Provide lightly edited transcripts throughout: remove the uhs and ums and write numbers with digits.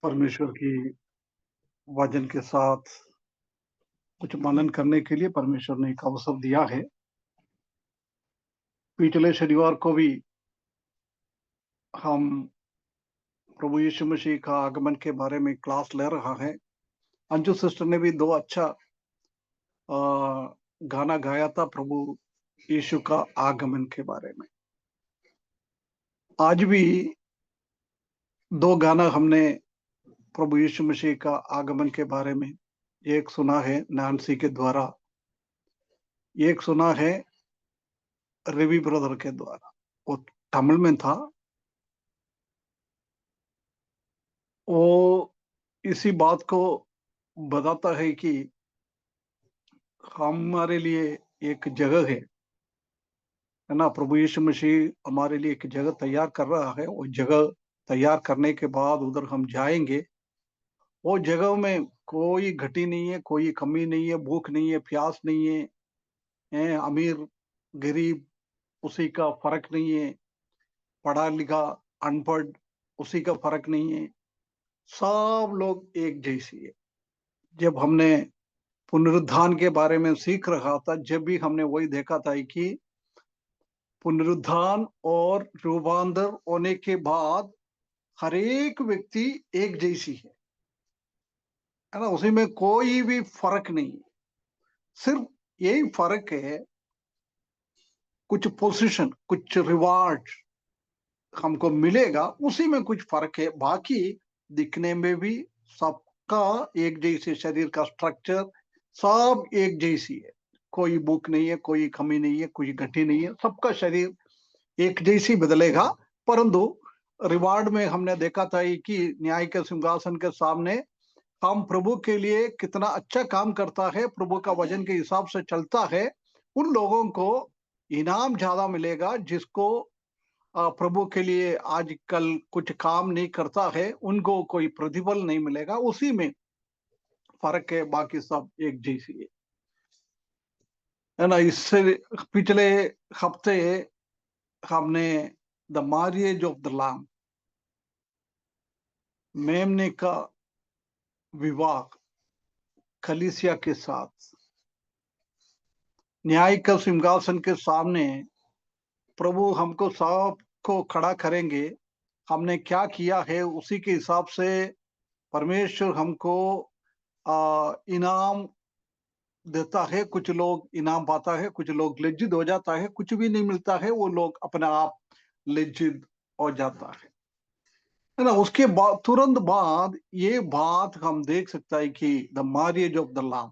परमेश्वर की वचन के साथ कुछ मनन करने के लिए परमेश्वर ने एक अवसर दिया है। पिछले शनिवार को भी हम प्रभु यीशु मसीह का आगमन के बारे में क्लास ले रहा है। अंजू सिस्टर ने भी दो अच्छा गाना गाया था प्रभु यीशु का आगमन के बारे में। आज भी दो गाना हमने प्रभु यीशु मसीह का आगमन के बारे में, एक सुना है नैन्सी के द्वारा, एक सुना है रवि ब्रदर के द्वारा। वो तमिल में था। वो इसी बात को बताता है कि हमारे लिए एक जगह है ना। प्रभु यीशु मसीह हमारे लिए एक जगह तैयार कर रहा है। वो जगह तैयार करने के बाद उधर हम जाएंगे। वो जगह में कोई घटी नहीं है, कोई कमी नहीं है, भूख नहीं है, प्यास नहीं है, अमीर गरीब उसी का फर्क नहीं है, पढ़ा लिखा अनपढ़ उसी का फर्क नहीं है, सब लोग एक जैसी है। जब हमने पुनरुत्थान के बारे में सीख रहा था, जब भी हमने वही देखा था कि पुनरुत्थान और रूपांतर होने के बाद हर एक व्यक्ति एक जैसी है ना। उसी में कोई भी फर्क नहीं है। सिर्फ यही फर्क है, कुछ पोजीशन, कुछ रिवार्ड हमको मिलेगा, उसी में कुछ फर्क है। बाकी दिखने में भी सबका एक जैसे, शरीर का स्ट्रक्चर सब एक जैसी है। कोई भूख नहीं है, कोई कमी नहीं है, कोई घटी नहीं है, सबका शरीर एक जैसी बदलेगा। परंतु रिवार्ड में हमने देखा था कि न्याय के सिंहासन के सामने हम प्रभु के लिए कितना अच्छा काम करता है, प्रभु का वचन के हिसाब से चलता है, उन लोगों को इनाम ज्यादा मिलेगा। जिसको प्रभु के लिए आजकल कुछ काम नहीं करता है, उनको कोई प्रतिफल नहीं मिलेगा। उसी में फर्क है, बाकी सब एक जैसी है ना। इससे पिछले हफ्ते हमने the marriage of the lamb, मेमने का विवाह कलीसिया के साथ, न्याय का सिंहासन के सामने प्रभु हमको सबको खड़ा करेंगे। हमने क्या किया है उसी के हिसाब से परमेश्वर हमको इनाम देता है। कुछ लोग इनाम पाता है, कुछ लोग लज्जित हो जाता है, कुछ भी नहीं मिलता है, वो लोग अपने आप लज्जित हो जाता है ना। उसके बाद तुरंत बाद ये बात हम देख सकता है कि the marriage of the lamb,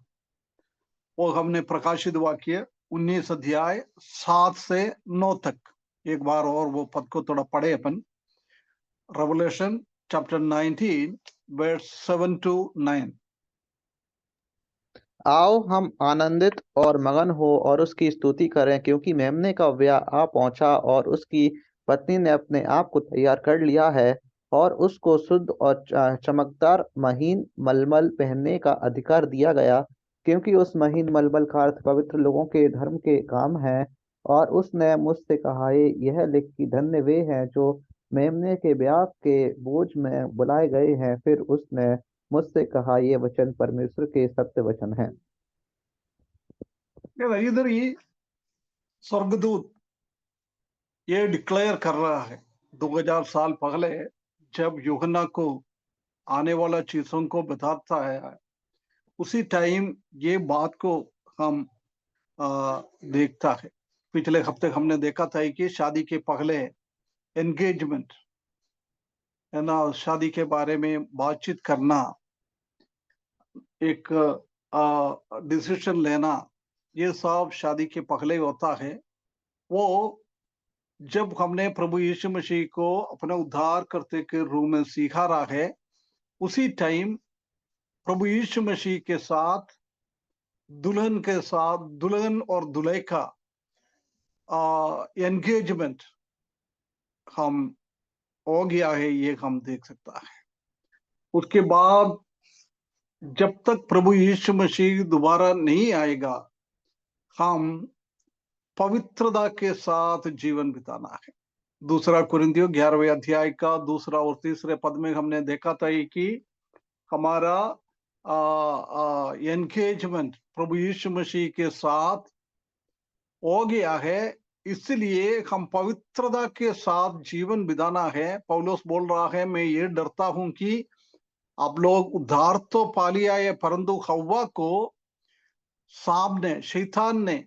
वो हमने प्रकाशित वाक्य 19 अध्याय 7 से 9 तक, एक बार और वो पद को थोड़ा पढ़े अपन। Revelation chapter 19 verse 7 to 9। आओ हम आनंदित और मगन हो और उसकी स्तुति करें, क्योंकि मेमने का ब्याह आ पहुंचा और उसकी पत्नी ने अपने आप को तैयार कर लिया है। और उसको शुद्ध और चमकदार महीन मलमल पहनने का अधिकार दिया गया, क्योंकि उस महीन मलमल का अर्थ पवित्र लोगों के धर्म के काम है। और उसने मुझसे कहा, यह लिख कि धन्य वे हैं जो मेमने के ब्याह के बोझ में बुलाए गए हैं। फिर उसने मुझसे कहा, ये वचन परमेश्वर के सत्य वचन है। इधर ही स्वर्गदूत ये डिक्लेयर कर रहा है 2000 साल पहले, जब यूहन्ना को आने वाला चीजों को बताता है, उसी टाइम ये बात को हम देखता है। पिछले हफ्ते हमने देखा था कि शादी के पहले एंगेजमेंट है ना, शादी के बारे में बातचीत करना, एक डिसीजन लेना, ये सब शादी के पहले होता है। वो जब हमने प्रभु यीशु मसीह को अपने उद्धार करते के रूप में सीखा रहा है, उसी टाइम प्रभु यीशु मसीह के साथ दुल्हन के साथ, दुल्हन और दूल्हे का एंगेजमेंट हम हो गया है, ये हम देख सकता है। उसके बाद जब तक प्रभु यीशु मसीह दोबारा नहीं आएगा, हम पवित्रता के साथ जीवन बिताना है। दूसरा कुरिन्थियों 11वें अध्याय का दूसरा और तीसरे पद में हमने देखा था कि हमारा एनगेजमेंट प्रभु यीशु मसीह के साथ हो गया है, इसलिए हम पवित्रता के साथ जीवन बिताना है। पौलुस बोल रहा है, मैं ये डरता हूं कि आप लोग उद्धार तो पा लिया है, परंतु हव्वा को सामने शैतान ने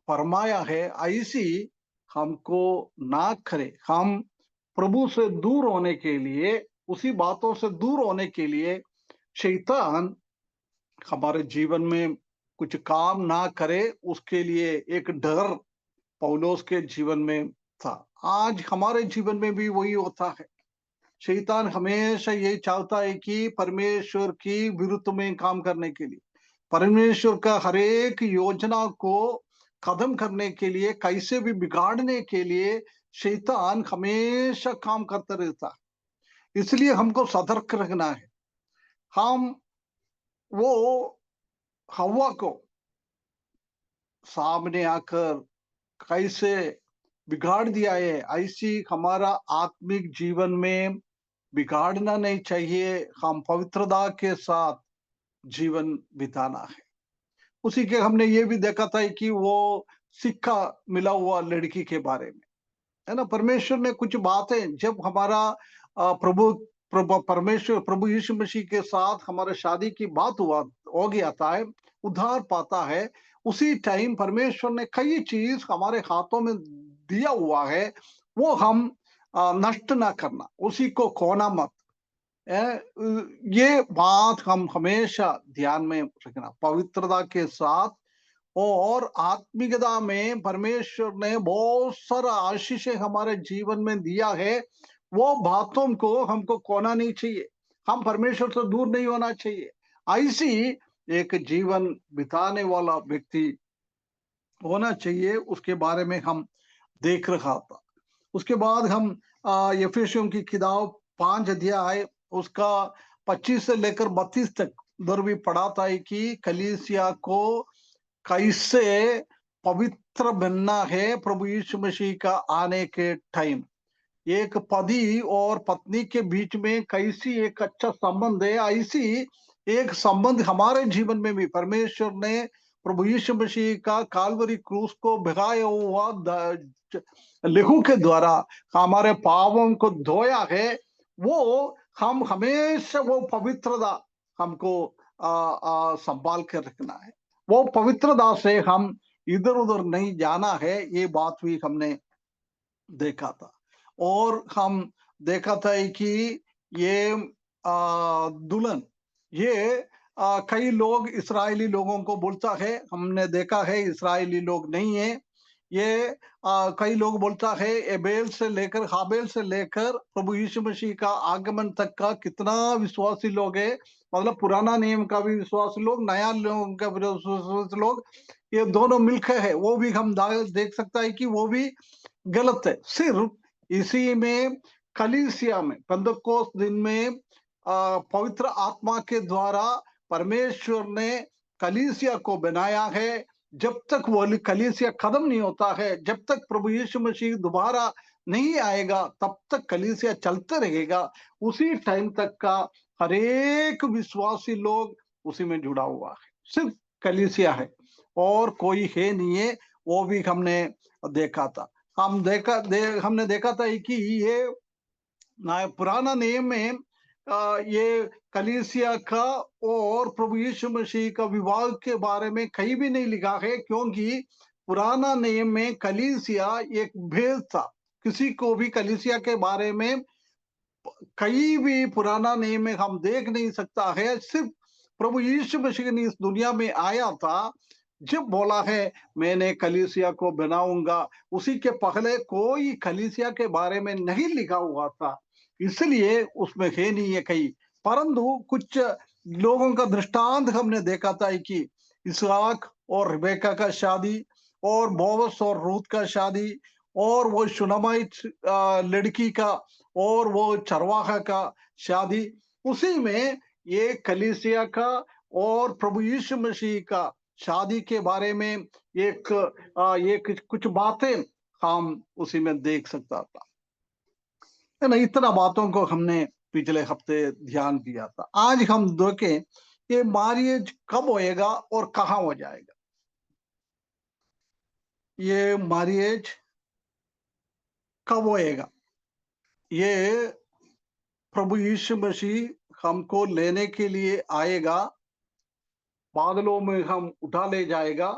फरमाया है ऐसी हमको ना करे। हम प्रभु से दूर होने के लिए, उसी बातों से दूर होने के लिए शैतान हमारे जीवन में कुछ काम ना करे, उसके लिए एक डर पौलुस के जीवन में था। आज हमारे जीवन में भी वही होता है। शैतान हमेशा ये चाहता है कि परमेश्वर की विरुद्ध में काम करने के लिए, परमेश्वर का हर एक योजना को खत्म करने के लिए, कैसे भी बिगाड़ने के लिए शैतान हमेशा काम करता रहता है। इसलिए हमको सतर्क रखना है। हम वो हवा को सामने आकर कैसे बिगाड़ दिया है, ऐसी हमारा आत्मिक जीवन में बिगाड़ना नहीं चाहिए। हम पवित्रता के साथ जीवन बिताना है। उसी के हमने ये भी देखा था कि वो सिक्का मिला हुआ लड़की के बारे में, है ना। परमेश्वर ने कुछ बातें, जब हमारा प्रभु प्रभु परमेश्वर प्रभु यीशु मसीह के साथ हमारे शादी की बात हुआ हो गया था, उद्धार पाता है, उसी टाइम परमेश्वर ने कई चीज हमारे हाथों में दिया हुआ है, वो हम नष्ट ना करना, उसी को खोना मत। ये बात हम हमेशा ध्यान में रखना। पवित्रता के साथ और आत्मिकता में परमेश्वर ने बहुत सारा आशीषें हमारे जीवन में दिया है, वो बातों को हमको खोना नहीं चाहिए। हम परमेश्वर से दूर नहीं होना चाहिए। ऐसी एक जीवन बिताने वाला व्यक्ति होना चाहिए, उसके बारे में हम देख रहा था। उसके बाद हम यफेसियों की किताब 5 अध्याय उसका 25 से लेकर 32 तक उधर भी पढ़ा था कि कलीसिया को कैसे पवित्र बनना है प्रभु यीशु मसीह का आने के टाइम। एक पति और पत्नी के बीच में कैसी एक अच्छा संबंध है, ऐसी एक संबंध हमारे जीवन में भी परमेश्वर ने प्रभु यीशु मसीह का काल्वरी क्रूस को भिगाया हुआ लहू के द्वारा हमारे पापों को धोया है। वो हम हमेशा वो पवित्रता हमको संभाल कर रखना है। वो पवित्रता से हम इधर उधर नहीं जाना है। ये बात भी हमने देखा था। और हम देखा था कि ये दुल्हन, ये कई लोग इस्राएली लोगों को बोलता है, हमने देखा है इस्राएली लोग नहीं है ये। कई लोग बोलता है एबेल से लेकर हाबेल से लेकर प्रभु यीशु मसीह का आगमन तक का कितना विश्वासी लोग है, मतलब पुराना नियम का भी विश्वासी लोग, नया लोगों का भी विश्वासी लोग, ये दोनों मिलकर है। वो भी हम देख सकता है कि वो भी गलत है। सिर्फ इसी में कलीसिया में पेंतकोस्त दिन में पवित्र आत्मा के द्वारा परमेश्वर ने कलीसिया को बनाया है। जब तक वो कलीसिया खत्म नहीं होता है, जब तक प्रभु यीशु मसीह दोबारा नहीं आएगा, तब तक कलीसिया चलते रहेगा। उसी टाइम तक का हर एक विश्वासी लोग उसी में जुड़ा हुआ है। सिर्फ कलीसिया है और कोई है नहीं है। वो भी हमने देखा था। हमने देखा था कि ये पुराना नियम में ये कलीसिया का और प्रभु यीशु मसीह का विवाह के बारे में कहीं भी नहीं लिखा है, क्योंकि पुराना नियम में कलीसिया एक भेद था। किसी को भी कलीसिया के बारे में कहीं भी पुराना नियम में हम देख नहीं सकता है। सिर्फ प्रभु यीशु मसीह ने इस दुनिया में आया था, जब बोला है मैंने कलीसिया को बनाऊंगा, उसी के पहले कोई कलीसिया के बारे में नहीं लिखा हुआ था, इसलिए उसमें है नहीं है कहीं। परंतु कुछ लोगों का दृष्टांत हमने देखा था कि इसहाक और रिबेका का शादी, और बोवस और रूत का शादी, और वो शुनामाइट लड़की का, और वो चरवाहा का शादी, उसी में ये कलीसिया का और प्रभु यीशु मसीह का शादी के बारे में एक कुछ बातें हम उसी में देख सकता था। है ना। इतना बातों को हमने पिछले हफ्ते ध्यान दिया था। आज हम देखें कि मैरिज कब होएगा और कहाँ हो जाएगा। ये मैरिज कब होएगा, ये प्रभु यीशु मसीह हमको लेने के लिए आएगा, बादलों में हम उठा ले जाएगा,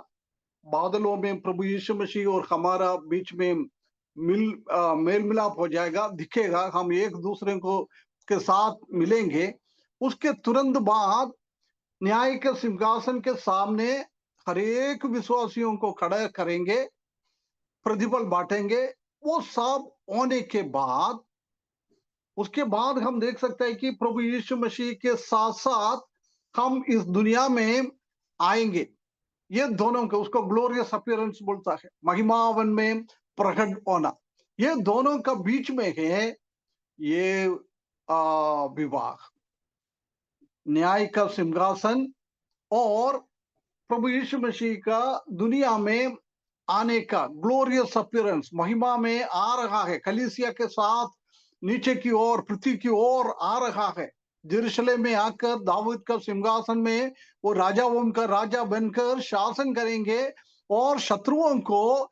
बादलों में प्रभु यीशु मसीह और हमारा बीच में मेल मिलाप हो जाएगा, दिखेगा, हम एक दूसरे को के साथ मिलेंगे। उसके तुरंत बाद न्याय के सिंहासन के सामने हरेक विश्वासियों को खड़ा करेंगे, प्रतिफल बांटेंगे। वो सब होने के बाद, उसके बाद हम देख सकते हैं कि प्रभु यीशु मसीह के साथ साथ हम इस दुनिया में आएंगे। ये दोनों के, उसको ग्लोरियस अपीयरेंस बोलता है, महिमावन में प्रकट होना। ये दोनों का बीच में है ये विवाह, न्याय का सिंहासन और प्रभु यीशु मसीह का दुनिया में आने का ग्लोरियस अपीयरेंस, महिमा में आ रहा है, कलीसिया के साथ नीचे की ओर, पृथ्वी की ओर आ रहा है। यरूशलेम में आकर दाऊद का सिंहासन में वो राजाओं का राजा बनकर शासन करेंगे और शत्रुओं को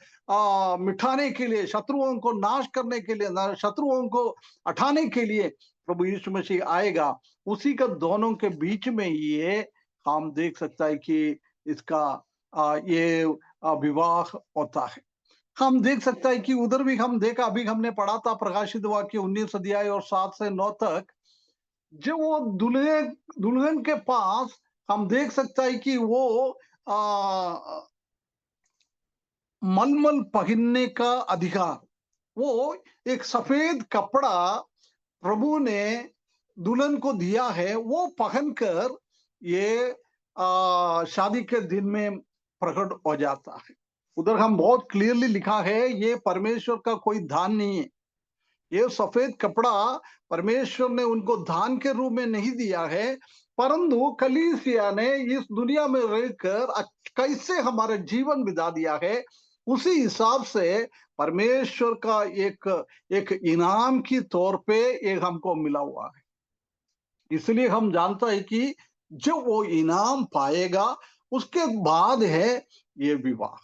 मिटाने के लिए, शत्रुओं को नाश करने के लिए, शत्रुओं को हटाने के लिए प्रभु यीशु मसीह आएगा। उसी का दोनों के बीच में ये हम देख सकता है कि इसका ये विवाह होता है। हम देख सकता है कि उधर भी हम देखा, अभी हमने पढ़ा था प्रकाशित वाक्य 19 अध्याय और 7 से 9 तक, जब वो दुल्हन के पास हम देख सकता है कि वो मलमल पहनने का अधिकार, वो एक सफेद कपड़ा प्रभु ने दुल्हन को दिया है, वो पहनकर ये शादी के दिन में प्रकट हो जाता है। उधर हम बहुत क्लियरली लिखा है, ये परमेश्वर का कोई दान नहीं है। ये सफेद कपड़ा परमेश्वर ने उनको दान के रूप में नहीं दिया है, परंतु कलीसिया ने इस दुनिया में रहकर कैसे हमारा जीवन बिता दिया है, उसी हिसाब से परमेश्वर का एक इनाम की तौर पे एक हमको मिला हुआ है। इसलिए हम जानता है कि जब वो इनाम पाएगा उसके बाद है ये विवाह,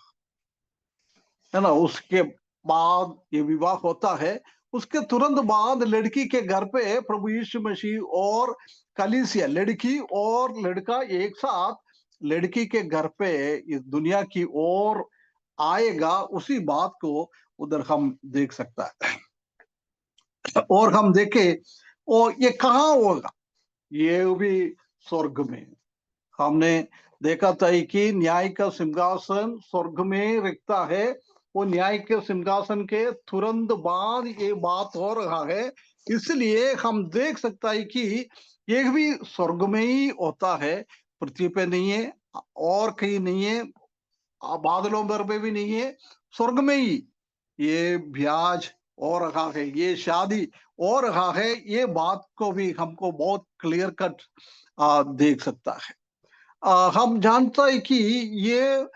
है ना। उसके बाद ये विवाह होता है। उसके तुरंत बाद लड़की के घर पे प्रभु यीशु मसीह और कलीसिया, लड़की और लड़का एक साथ लड़की के घर पे इस दुनिया की ओर आएगा। उसी बात को उधर हम देख सकता है। और हम देखें, और ये कहाँ होगा, ये भी स्वर्ग में। हमने देखा था कि न्याय का सिंहासन स्वर्ग में रिक्ता है। वो न्याय के सिंहासन के तुरंत बाद ये बात हो रहा है। इसलिए हम देख सकता है कि ये भी स्वर्ग में ही होता है, पृथ्वी पे नहीं है और कहीं नहीं है, बादलों पर पे भी नहीं है, स्वर्ग में ही ये ब्याज हो रहा है, ये शादी हो रहा है। ये बात को भी हमको बहुत क्लियर कट देख सकता है। हम जानता है कि ये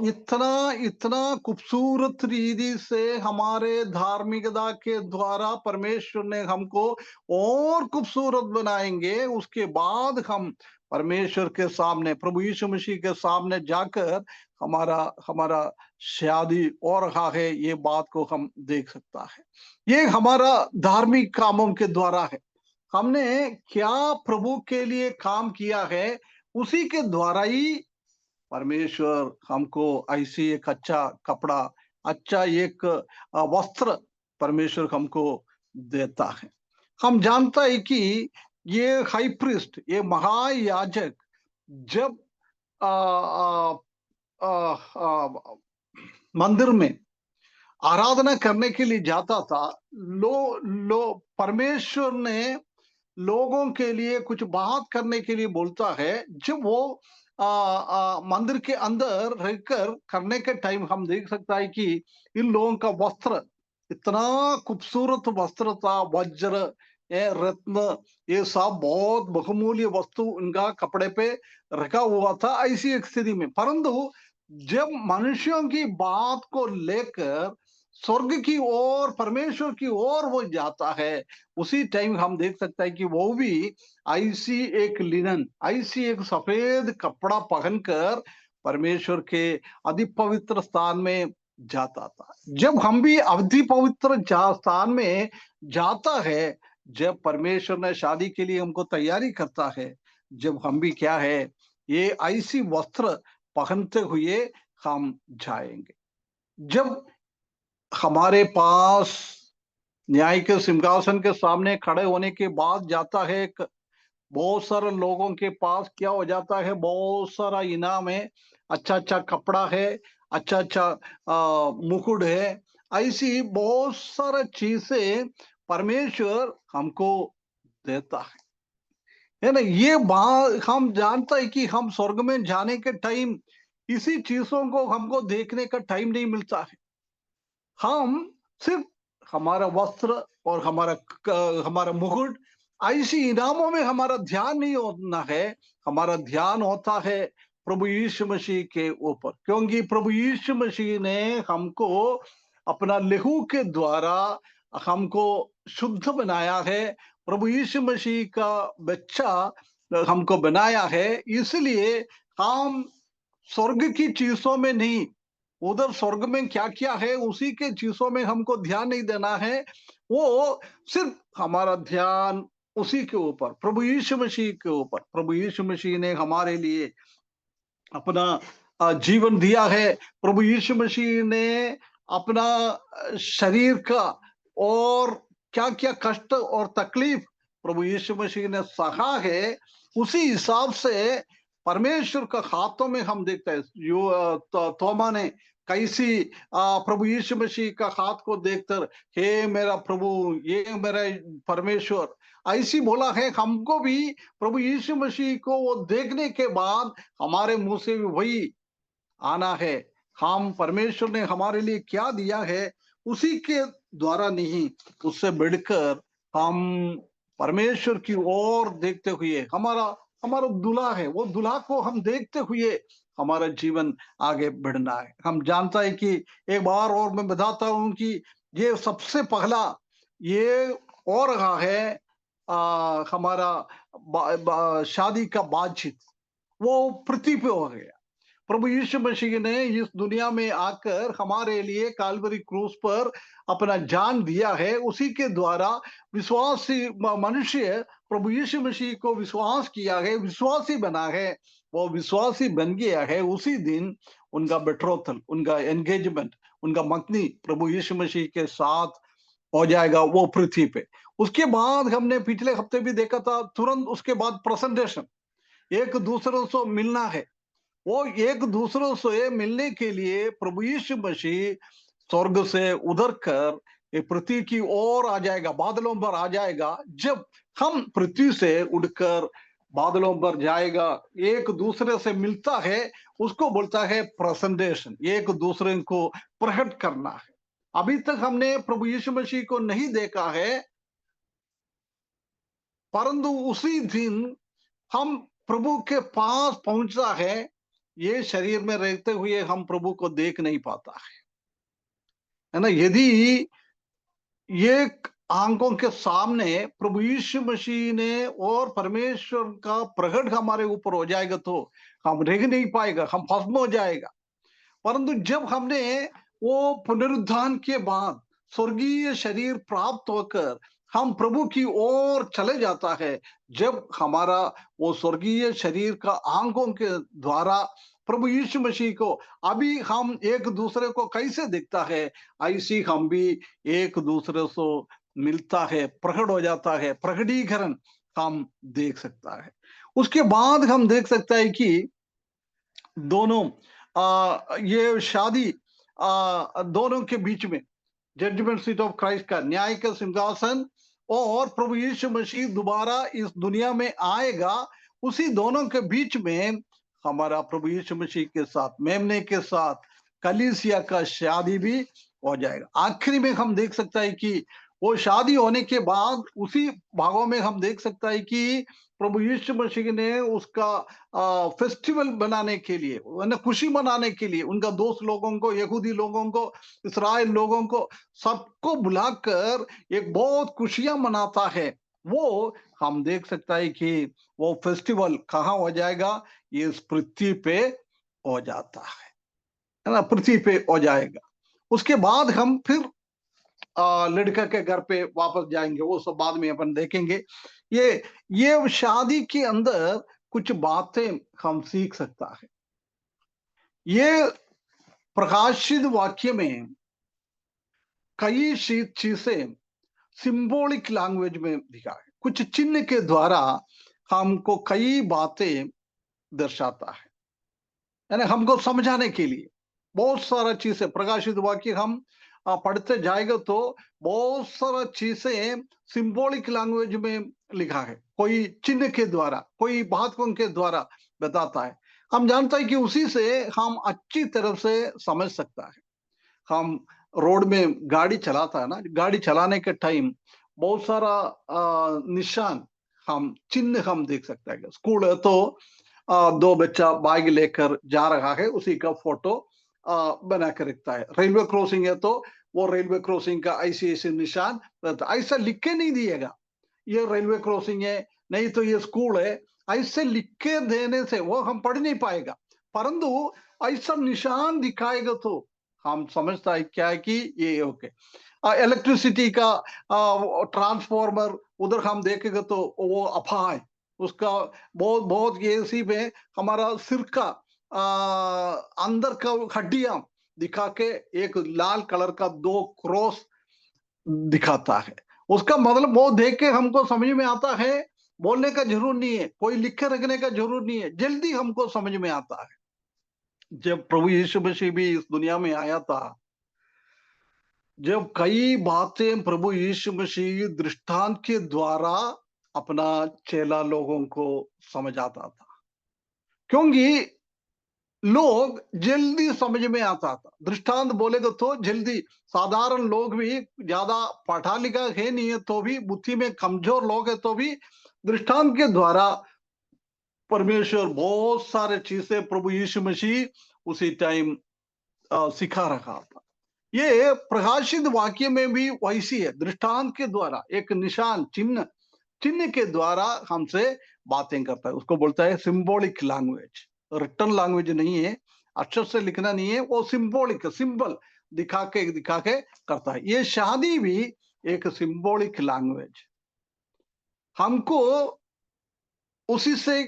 इतना इतना खूबसूरत रीति से हमारे धार्मिकता के द्वारा परमेश्वर ने हमको और खूबसूरत बनाएंगे। उसके बाद हम परमेश्वर के सामने, प्रभु यीशु मसीह के सामने जाकर हमारा हमारा शादी हो रहा है, ये बात को हम देख सकता है। ये हमारा धार्मिक कामों के द्वारा है। हमने क्या प्रभु के लिए काम किया है, उसी के द्वारा ही परमेश्वर हमको ऐसी एक अच्छा कपड़ा, अच्छा एक वस्त्र परमेश्वर हमको देता है। हम जानता है कि ये हाई प्रीस्ट, ये महायाजक जब आ, आ, आ, आ, मंदिर में आराधना करने के लिए जाता था, लो परमेश्वर ने लोगों के लिए कुछ बात करने के लिए बोलता है। जब वो मंदिर के अंदर रहकर करने के टाइम हम देख सकता है कि इन लोगों का वस्त्र इतना खूबसूरत वस्त्र था, वज्र, रत्न, ये सब बहुत बहुमूल्य वस्तु उनका कपड़े पे रखा हुआ था ऐसी एक स्थिति में। परंतु जब मनुष्यों की बात को लेकर स्वर्ग की ओर, परमेश्वर की ओर वो जाता है, उसी टाइम हम देख सकते हैं कि वो भी ऐसी एक लिनन, ऐसी एक सफेद कपड़ा पहनकर परमेश्वर के अति पवित्र स्थान में जाता था। जब हम भी अति पवित्र स्थान में जाता है, जब परमेश्वर ने शादी के लिए हमको तैयारी करता है, जब हम भी क्या है, ये ऐसी वस्त्र पहनते हुए हम जाएंगे। जब हमारे पास न्याय के सिंहासन के सामने खड़े होने के बाद जाता है, बहुत सारे लोगों के पास क्या हो जाता है, बहुत सारा इनाम है, अच्छा अच्छा कपड़ा है, अच्छा अच्छा मुकुट है, ऐसी बहुत सारा चीजें परमेश्वर हमको देता है ना। ये बात हम जानता है कि हम स्वर्ग में जाने के टाइम इसी चीजों को हमको देखने का टाइम नहीं मिलता है। हम सिर्फ हमारा वस्त्र और हमारा मुकुट, ऐसी इनामों में हमारा ध्यान नहीं होना है। हमारा ध्यान होता है प्रभु यीशु मसीह के ऊपर, क्योंकि प्रभु यीशु मसीह ने हमको अपना लहू के द्वारा हमको शुद्ध बनाया है। प्रभु यीशु मसीह का बच्चा हमको बनाया है, इसलिए हम स्वर्ग की चीजों में नहीं, उधर स्वर्ग में क्या क्या है उसी के चीजों में हमको ध्यान नहीं देना है। वो सिर्फ हमारा ध्यान उसी के ऊपर, प्रभु यीशु मसीह के ऊपर। प्रभु यीशु मसीह ने हमारे लिए अपना जीवन दिया है। प्रभु यीशु मसीह ने अपना शरीर का और क्या क्या कष्ट और तकलीफ प्रभु यीशु मसीह ने सहा है, उसी हिसाब से परमेश्वर का हाथों में हम देखते हैं। तोमा ने कैसी प्रभु यीशु मसीह का हाथ को देखकर, हे मेरा प्रभु, ये मेरा परमेश्वर, ऐसी बोला है। हमको भी प्रभु यीशु मसीह को वो देखने के बाद हमारे मुंह से भी वही आना है। हम परमेश्वर ने हमारे लिए क्या दिया है उसी के द्वारा नहीं, उससे बढ़कर हम परमेश्वर की ओर देखते हुए, हमारा हमारा दूल्हा है, वो दूल्हा को हम देखते हुए हमारा जीवन आगे बढ़ना है। हम जानता है कि एक बार और मैं बताता हूं कि ये सबसे पहला ये हो रहा है हमारा शादी का बातचीत, वो पृथ्वी पे हो गया। प्रभु यीशु मसीह ने इस दुनिया में आकर हमारे लिए काल्वरी क्रूस पर अपना जान दिया है। उसी के द्वारा विश्वासी मनुष्य प्रभु यीशु मसीह को विश्वास किया है, विश्वासी बना है, वो विश्वासी बन गया है। उसी दिन उनका बेट्रोथल, उनका एंगेजमेंट, उनका मंगनी प्रभु यीशु मसीह के साथ हो जाएगा वो पृथ्वी पे। उसके बाद हमने पिछले हफ्ते भी देखा था, तुरंत उसके बाद प्रेजेंटेशन, एक दूसरे से मिलना है। वो एक दूसरों से मिलने के लिए प्रभु यीशु मसीह स्वर्ग से उतर कर ये पृथ्वी की ओर आ जाएगा, बादलों पर आ जाएगा। जब हम पृथ्वी से उड़कर बादलों पर जाएगा, एक दूसरे से मिलता है, उसको बोलता है प्रेजेंटेशन, एक दूसरे को प्रकट करना है। अभी तक हमने प्रभु यीशु मसीह को नहीं देखा है, परंतु उसी दिन हम प्रभु के पास पहुंचता है। ये शरीर में रहते हुए हम प्रभु को देख नहीं पाता है ना। यदि ये आंखों के सामने प्रभु यीशु मसीह ने और परमेश्वर का प्रकट हमारे ऊपर हो जाएगा तो हम रह नहीं पाएगा, हम भस्म हो जाएगा। परंतु जब हमने वो पुनरुत्थान के बाद स्वर्गीय शरीर प्राप्त होकर हम प्रभु की ओर चले जाता है, जब हमारा वो स्वर्गीय शरीर का आंखों के द्वारा प्रभु यीशु मसीह को, अभी हम एक दूसरे को कैसे दिखता है, ऐसी हम भी एक दूसरे से मिलता है, प्रकट हो जाता है, प्रकटीकरण हम देख सकता है। उसके बाद हम देख सकता है कि दोनों ये शादी दोनों के बीच में जजमेंट सीट ऑफ क्राइस्ट का, न्याय का सिंहासन, और प्रभु यीशु मसीह दोबारा इस दुनिया में आएगा, उसी दोनों के बीच में हमारा प्रभु यीशु मसीह के साथ, मेमने के साथ कलीसिया का शादी भी हो जाएगा। आखिरी में हम देख सकता है कि वो शादी होने के बाद उसी भागों में हम देख सकता है कि प्रभु यीशु मसीह ने उसका फेस्टिवल बनाने के लिए, खुशी मनाने के लिए उनका दोस्त लोगों को, यहूदी लोगों को, इस्राएल लोगों को, सबको बुलाकर एक बहुत खुशियां मनाता है। वो हम देख सकता है कि वो फेस्टिवल कहाँ हो जाएगा, ये इस पृथ्वी पे हो जाता है ना, पृथ्वी पे हो जाएगा। उसके बाद हम फिर लड़का के घर पे वापस जाएंगे, वो सब बाद में अपन देखेंगे। ये शादी के अंदर कुछ बातें हम सीख सकता है। ये प्रकाशित वाक्य में कई चीजें सिंबॉलिक लैंग्वेज में दिखा है, कुछ चिन्ह के द्वारा हमको कई बातें दर्शाता है, यानी हमको समझाने के लिए बहुत सारा चीजें प्रकाशित वाक्य हम पढ़ते जाएगा तो बहुत सारा चीजें सिंबॉलिक लैंग्वेज में लिखा है, कोई चिन्ह के द्वारा, कोई बातों के द्वारा बताता है। हम जानते हैं कि उसी से हम अच्छी तरह से समझ सकता है। हम रोड में गाड़ी चलाता है ना, गाड़ी चलाने के टाइम बहुत सारा निशान, हम चिन्ह हम देख सकते हैं। स्कूल है तो दो बच्चा बैग लेकर जा रहा है, उसी का फोटो बना के रखता है। रेलवे क्रॉसिंग है तो वो रेलवे क्रॉसिंग का ऐसे ऐसे निशान रहता है। ऐसा लिख के नहीं दिएगा ये रेलवे क्रॉसिंग है, नहीं तो ये स्कूल है, ऐसे लिख के देने से वो हम पढ़ नहीं पाएगा। परंतु ऐसा निशान दिखाएगा तो हम समझता है क्या है कि ये ओके। इलेक्ट्रिसिटी का ट्रांसफॉर्मर उधर हम देखेंगे तो वो अफाय उसका बहुत बहुत ये इसी में हमारा सिर का अंदर का हड्डियां दिखा के एक लाल कलर का दो क्रॉस दिखाता है। उसका मतलब वो देख के हमको समझ में आता है, बोलने का जरूर नहीं है, कोई लिख के रखने का जरूर नहीं है, जल्दी हमको समझ में आता है। जब प्रभु यीशु मसीह भी इस दुनिया में आया था, जब कई बातें प्रभु यीशु मसीह दृष्टांत के द्वारा अपना चेला लोगों को समझाता था, क्योंकि लोग जल्दी समझ में आता था। दृष्टांत बोलेगा तो जल्दी, साधारण लोग भी, ज्यादा पढ़ा लिखा है नहीं है तो भी, बुद्धि में कमजोर लोग है तो भी दृष्टांत के द्वारा परमेश्वर बहुत सारे चीजें प्रभु यीशु मसीह उसी टाइम सिखा रखा था। ये प्रकाशित वाक्य में भी वैसी है, दृष्टांत के द्वारा एक निशान चिन्ह, चिन्ह के द्वारा हमसे बातें करता है। उसको बोलता है सिंबॉलिक लैंग्वेज। रिटर्न लैंग्वेज नहीं है, अक्षर से लिखना नहीं है, वो सिंबॉलिक, सिंबल दिखा के करता है। ये शादी भी एक सिंबॉलिक लैंग्वेज। हमको उसी से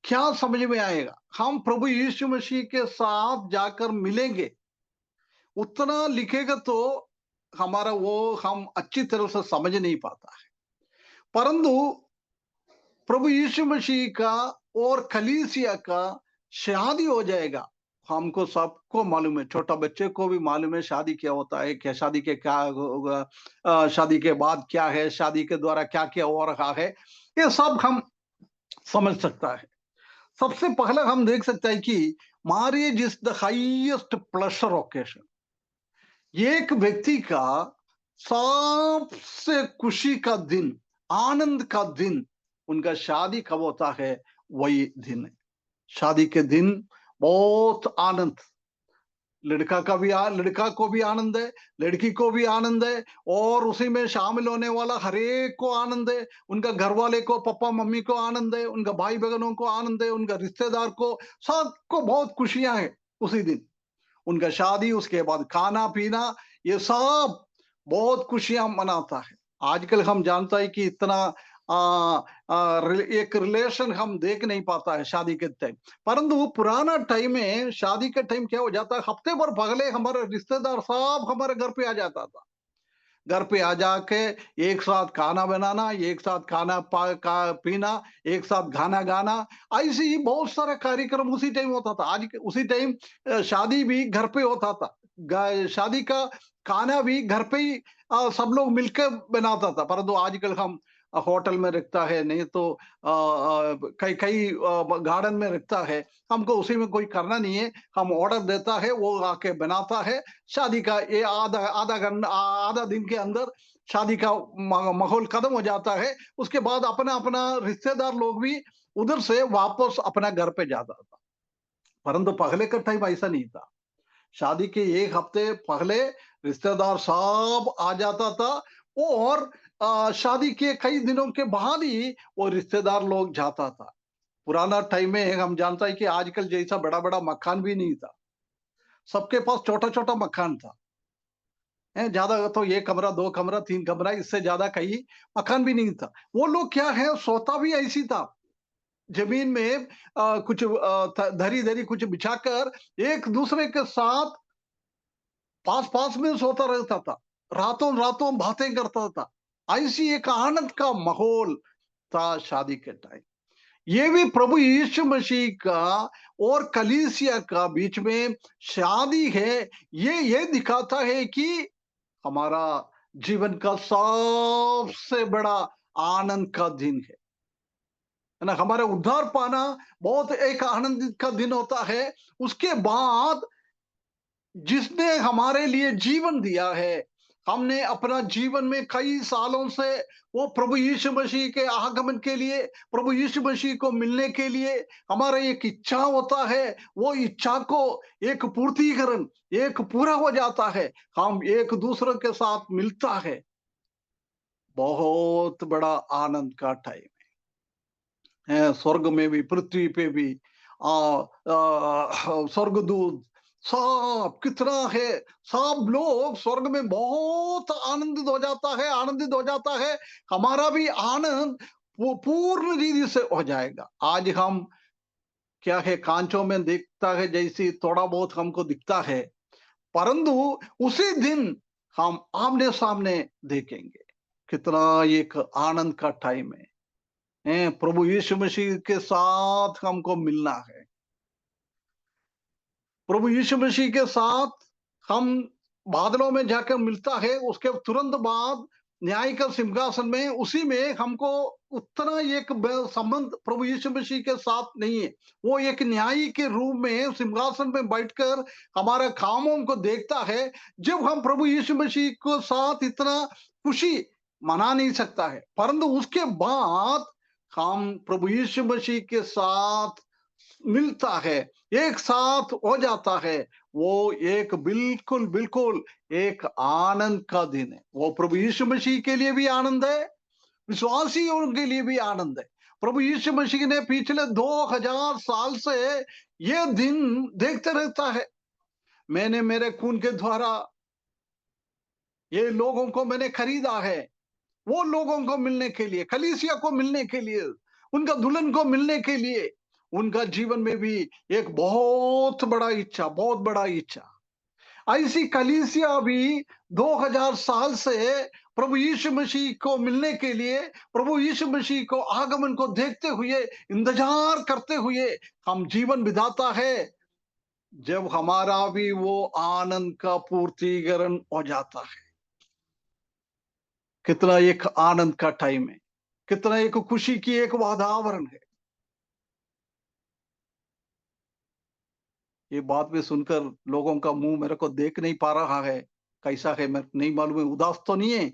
क्या समझ में आएगा, हम प्रभु यीशु मसीह के साथ जाकर मिलेंगे, उतना लिखेगा तो हमारा वो हम अच्छी तरह से समझ नहीं पाता है। परंतु प्रभु यीशु मसीह का और कलीसिया का शादी हो जाएगा, हमको सबको मालूम है, छोटा बच्चे को भी मालूम है शादी क्या होता है, क्या शादी के क्या होगा, शादी के बाद क्या है, शादी के द्वारा क्या क्या हो रहा है, ये सब हम समझ सकता है। सबसे पहले हम देख सकते हैं कि marriage is the highest pleasure occasion. एक व्यक्ति का सबसे खुशी का दिन, आनंद का दिन, उनका शादी कब होता है, वही दिन है। शादी के दिन बहुत आनंद, लड़का को भी आनंद है, लड़की को भी आनंद है, और उसी में शामिल होने वाला हरेक को आनंद है। उनका घर वाले को, पापा मम्मी को आनंद है, उनका भाई बहनों को आनंद है, उनका रिश्तेदार को, सबको बहुत खुशियां हैं उसी दिन। उनका शादी, उसके बाद खाना पीना, ये सब बहुत खुशियां मनाता है। आजकल हम जानता है कि इतना आ, एक रिलेशन हम देख नहीं पाता है शादी के टाइम। परंतु पुराना टाइम में शादी के टाइम क्या हो जाता है, हफ्ते भर पहले हमारे रिश्तेदार सब हमारे घर पे आ जाता था। घर पे आ जाके एक साथ खाना बनाना, एक साथ पीना, एक साथ गाना गाना, ऐसे ही बहुत सारा कार्यक्रम उसी टाइम होता था। आज उसी टाइम शादी भी घर पे होता था, शादी का खाना भी घर पे ही सब लोग मिलकर बनाता था। परंतु आजकल हम होटल में रखता है, नहीं तो कई कई गार्डन में रखता है, हमको उसी में कोई करना नहीं है, हम ऑर्डर देता है, वो आके बनाता है। शादी का ये आधा आधा घंटा, आधा दिन के अंदर शादी का माहौल खत्म हो जाता है, उसके बाद अपना अपना रिश्तेदार लोग भी उधर से वापस अपना घर पे जाता था। परंतु पहले का टाइम ऐसा नहीं था। शादी के 1 हफ्ते पहले रिश्तेदार सब आ जाता था, और शादी के कई दिनों के बाद ही वो रिश्तेदार लोग जाता था। पुराना टाइम में हम जानता है कि आजकल जैसा बड़ा-बड़ा मकान भी नहीं था। सबके पास छोटा-छोटा मकान था। ज़्यादा तो 1 कमरा, 2 कमरा, 3 कमरा, इससे ज़्यादा कहीं मकान भी नहीं था। वो लोग क्या है, सोता भी ऐसी था। ज़मीन में कुछ धरी-धरी कुछ बिछाकर एक-दूसरे के साथ पास-पास में सोता रहता था। रातों-रातों बातें करता था। ऐसी एक आनंद का माहौल था शादी के टाइम। ये भी प्रभु यीशु मसीह का और कलीसिया का बीच में शादी है। ये दिखाता है कि हमारा जीवन का सबसे बड़ा आनंद का दिन है ना? हमारा उद्धार पाना बहुत एक आनंदित का दिन होता है। उसके बाद जिसने हमारे लिए जीवन दिया है, हमने अपना जीवन में कई सालों से वो प्रभु यीशु मसीह के आगमन के लिए, प्रभु यीशु मसीह को मिलने के लिए हमारा एक इच्छा होता है। वो इच्छा को एक पूर्तिकरण, एक पूरा हो जाता है। हम एक दूसरे के साथ मिलता है। बहुत बड़ा आनंद का टाइम है। स्वर्ग में भी, पृथ्वी पे भी स्वर्गदूत सब कितना है, सब लोग स्वर्ग में बहुत आनंदित हो जाता है, आनंदित हो जाता है। हमारा भी आनंद वो पूर्ण रीति से हो जाएगा। आज हम क्या है, कांचों में दिखता है जैसी थोड़ा बहुत हमको दिखता है, परंतु उसी दिन हम आमने सामने देखेंगे। कितना एक आनंद का टाइम है। प्रभु यीशु मसीह के साथ हमको मिलना है। प्रभु यीशु मसीह के साथ हम बादलों में जाकर मिलता है। उसके तुरंत बाद न्याय का सिंहासन में, उसी में हमको उतना एक संबंध प्रभु यीशु मसीह के साथ नहीं है। वो एक न्यायी के रूप में सिंहासन में बैठकर हमारा कामों को देखता है। जब हम प्रभु यीशु मसीह को साथ इतना खुशी मना नहीं सकता है, परंतु उसके बाद हम प्रभु यीशु मसीह के साथ मिलता है, एक साथ हो जाता है। वो एक बिल्कुल बिल्कुल एक आनंद का दिन है। वो प्रभु यीशु मसीह के लिए भी आनंद है, विश्वासियों के लिए भी आनंद है। प्रभु यीशु मसीह ने पिछले 2000 साल से ये दिन देखते रहता है। मैंने मेरे खून के द्वारा ये लोगों को मैंने खरीदा है, वो लोगों को मिलने के लिए, कलीसिया को मिलने के लिए, उनका दुल्हन को मिलने के लिए। उनका जीवन में भी एक बहुत बड़ा इच्छा, बहुत बड़ा इच्छा। ऐसी कलीसिया भी 2000 साल से प्रभु यीशु मसीह को मिलने के लिए, प्रभु यीशु मसीह को आगमन को देखते हुए, इंतजार करते हुए हम जीवन बिताता है। जब हमारा भी वो आनंद का पूर्तिकरण हो जाता है। कितना एक आनंद का टाइम है, कितना एक खुशी की एक वातावरण है। ये बात भी सुनकर लोगों का मुंह मेरे को देख नहीं पा रहा है, कैसा है मैं नहीं मालूम है, उदास तो नहीं है।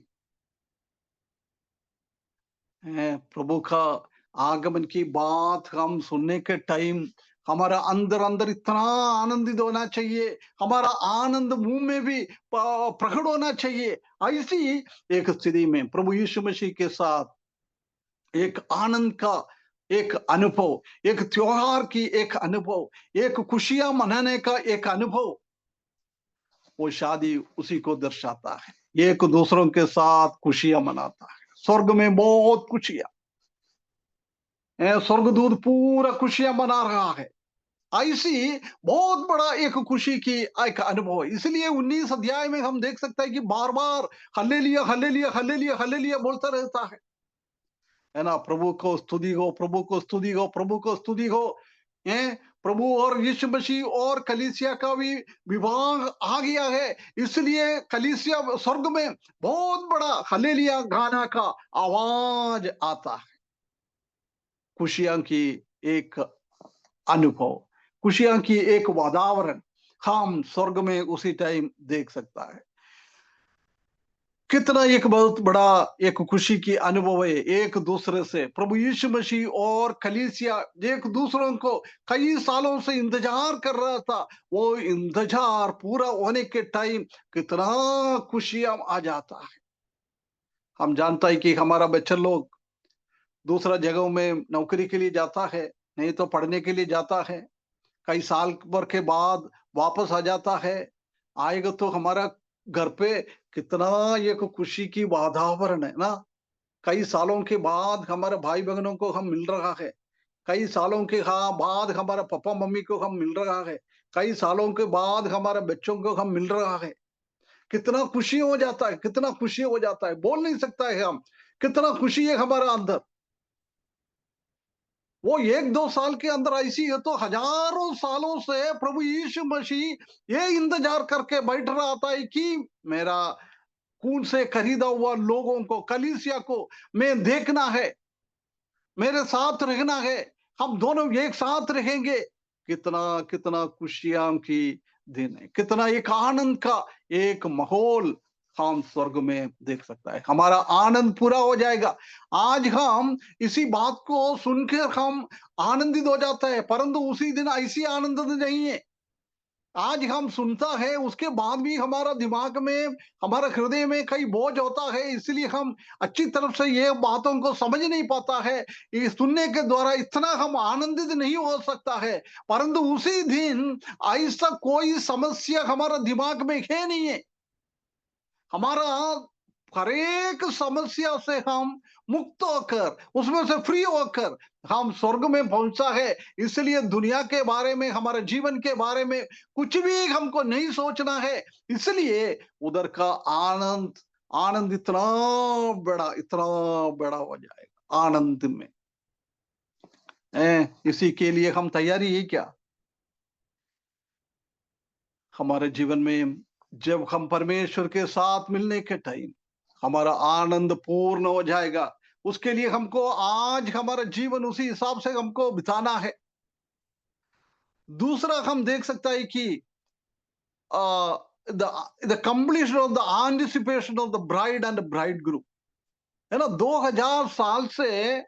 प्रभु का आगमन की बात हम सुनने के टाइम हमारा अंदर अंदर इतना आनंदित होना चाहिए, हमारा आनंद मुंह में भी प्रकट होना चाहिए। ऐसी एक स्थिति में प्रभु यीशु मसीह के साथ एक आनंद का एक अनुभव, एक त्योहार की एक अनुभव, एक खुशियां मनाने का एक अनुभव, वो शादी उसी को दर्शाता है। एक दूसरों के साथ खुशियां मनाता है। स्वर्ग में बहुत खुशियां, स्वर्गदूत पूरा खुशियां मना रहा है। ऐसी बहुत बड़ा एक खुशी की एक अनुभव है। इसलिए 19 अध्याय में हम देख सकते हैं कि बार बार हल्लेलुया हल्लेलुया हल्लेलुया हल्लेलुया बोलता रहता है ना? प्रभु को स्तुति हो, प्रभु को स्तुति हो, प्रभु को स्तुति हो। प्रभु और यीशु मसीह और कलीसिया का भी विवाह आ गया है। इसलिए कलीसिया स्वर्ग में बहुत बड़ा हल्लेलुया गाना का आवाज आता है। खुशियां की एक अनुभव, खुशियां की एक वातावरण हम स्वर्ग में उसी टाइम देख सकता है। कितना एक बहुत बड़ा एक खुशी की अनुभव है, एक दूसरे से प्रभु यीशु मसीह और कलीसिया एक दूसरों को कई सालों से इंतजार कर रहा था। वो इंतजार पूरा होने के टाइम कितना खुशियां आ जाता है। हम जानता है कि हमारा बच्चा लोग दूसरा जगहों में नौकरी के लिए जाता है, नहीं तो पढ़ने के लिए जाता है, कई साल भर के बाद वापस आ जाता है। आएगा तो हमारा घर पे कितना एक खुशी की वातावरण है ना। कई सालों के बाद हमारे भाई बहनों को हम मिल रहा है, कई सालों के बाद हमारा पापा मम्मी को हम मिल रहा है, कई सालों के बाद हमारे बच्चों को हम मिल रहा है। कितना खुशी हो जाता है, कितना खुशी हो जाता है, बोल नहीं सकता है हम, कितना खुशी है हमारा अंदर। वो 1-2 साल के अंदर ऐसी है तो हजारों सालों से प्रभु यीशु मसीह ये इंतजार करके बैठ रहा था कि मेरा खून से खरीदा हुआ लोगों को, कलीसिया को मैं देखना है, मेरे साथ रहना है, हम दोनों एक साथ रहेंगे। कितना कितना खुशियां की दिन है, कितना एक आनंद का एक माहौल हम स्वर्ग में देख सकता है। हमारा आनंद पूरा हो जाएगा। आज हम इसी बात को सुनकर हम आनंदित हो जाता है, परंतु उसी दिन ऐसी आनंद नहीं है। आज हम सुनता है उसके बाद भी हमारा दिमाग में, हमारा हृदय में कई बोझ होता है, इसलिए हम अच्छी तरफ से ये बातों को समझ नहीं पाता है। ये सुनने के द्वारा इतना हम आनंदित नहीं हो सकता है, परंतु उसी दिन ऐसा कोई समस्या हमारा दिमाग में है नहीं है। हमारा हर एक समस्या से हम मुक्त होकर, उसमें से फ्री होकर हम स्वर्ग में पहुंचा है। इसलिए दुनिया के बारे में, हमारे जीवन के बारे में कुछ भी हमको नहीं सोचना है। इसलिए उधर का आनंद, आनंद इतना बड़ा हो जाएगा आनंद में। इसी के लिए हम तैयारी है क्या हमारे जीवन में? जब हम परमेश्वर के साथ मिलने के टाइम हमारा आनंद पूर्ण हो जाएगा। उसके लिए हमको आज हमारा जीवन उसी हिसाब से हमको बिताना है। दूसरा हम देख सकता है कि the completion of the anticipation of the bride and bride group, है ना। 2000 साल से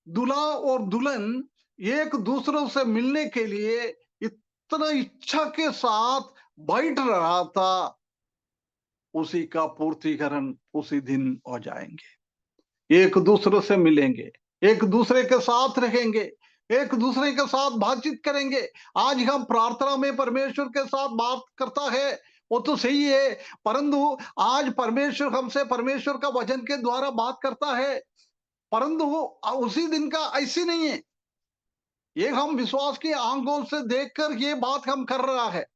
दूल्हा और दुल्हन एक दूसरों से मिलने के लिए इतना इच्छा के साथ बैठ रहा था। उसी का पूर्तिकरण उसी दिन हो जाएंगे। एक दूसरे से मिलेंगे, एक दूसरे के साथ रहेंगे, एक दूसरे के साथ बातचीत करेंगे। आज हम प्रार्थना में परमेश्वर के साथ बात करता है, वो तो सही है, परंतु आज परमेश्वर हमसे परमेश्वर का वचन के द्वारा बात करता है, परंतु उसी दिन का ऐसी नहीं है। ये हम विश्वास की आंखों से देखकर ये बात हम कर रहा है,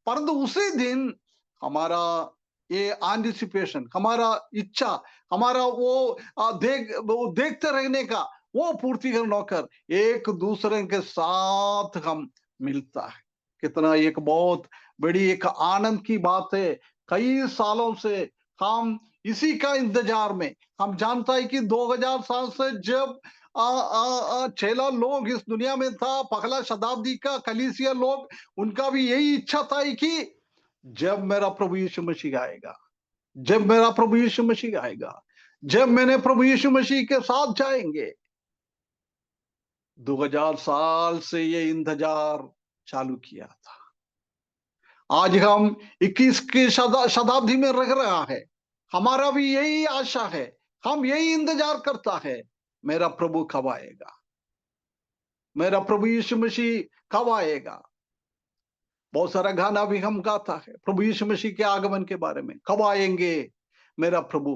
परंतु उसी दिन हमारा ये एंटिसिपेशन, हमारा इच्छा, हमारा वो देखते रहने का वो पूर्तिकरण होकर एक दूसरे के साथ हम मिलता है। कितना एक बहुत बड़ी एक आनंद की बात है। कई सालों से हम इसी का इंतजार में, हम जानता है कि 2000 साल से जब चेला लोग इस दुनिया में था, पहला शताब्दी का कलीसिया लोग, उनका भी यही इच्छा था कि जब मेरा प्रभु यीशु मसीह आएगा, जब मेरा प्रभु यीशु मसीह आएगा, जब मैंने प्रभु यीशु मसीह के साथ जाएंगे। 2000 साल से ये इंतजार चालू किया था। आज हम 21 की शताब्दी में रह रहा है, हमारा भी यही आशा है, हम यही इंतजार करता है, मेरा प्रभु कब आएगा, मेरा प्रभु यीशु मसीह कब आएगा। बहुत सारा गाना भी हम गाता है प्रभु यीशु मसीह के आगमन के बारे में, कब आएंगे मेरा प्रभु।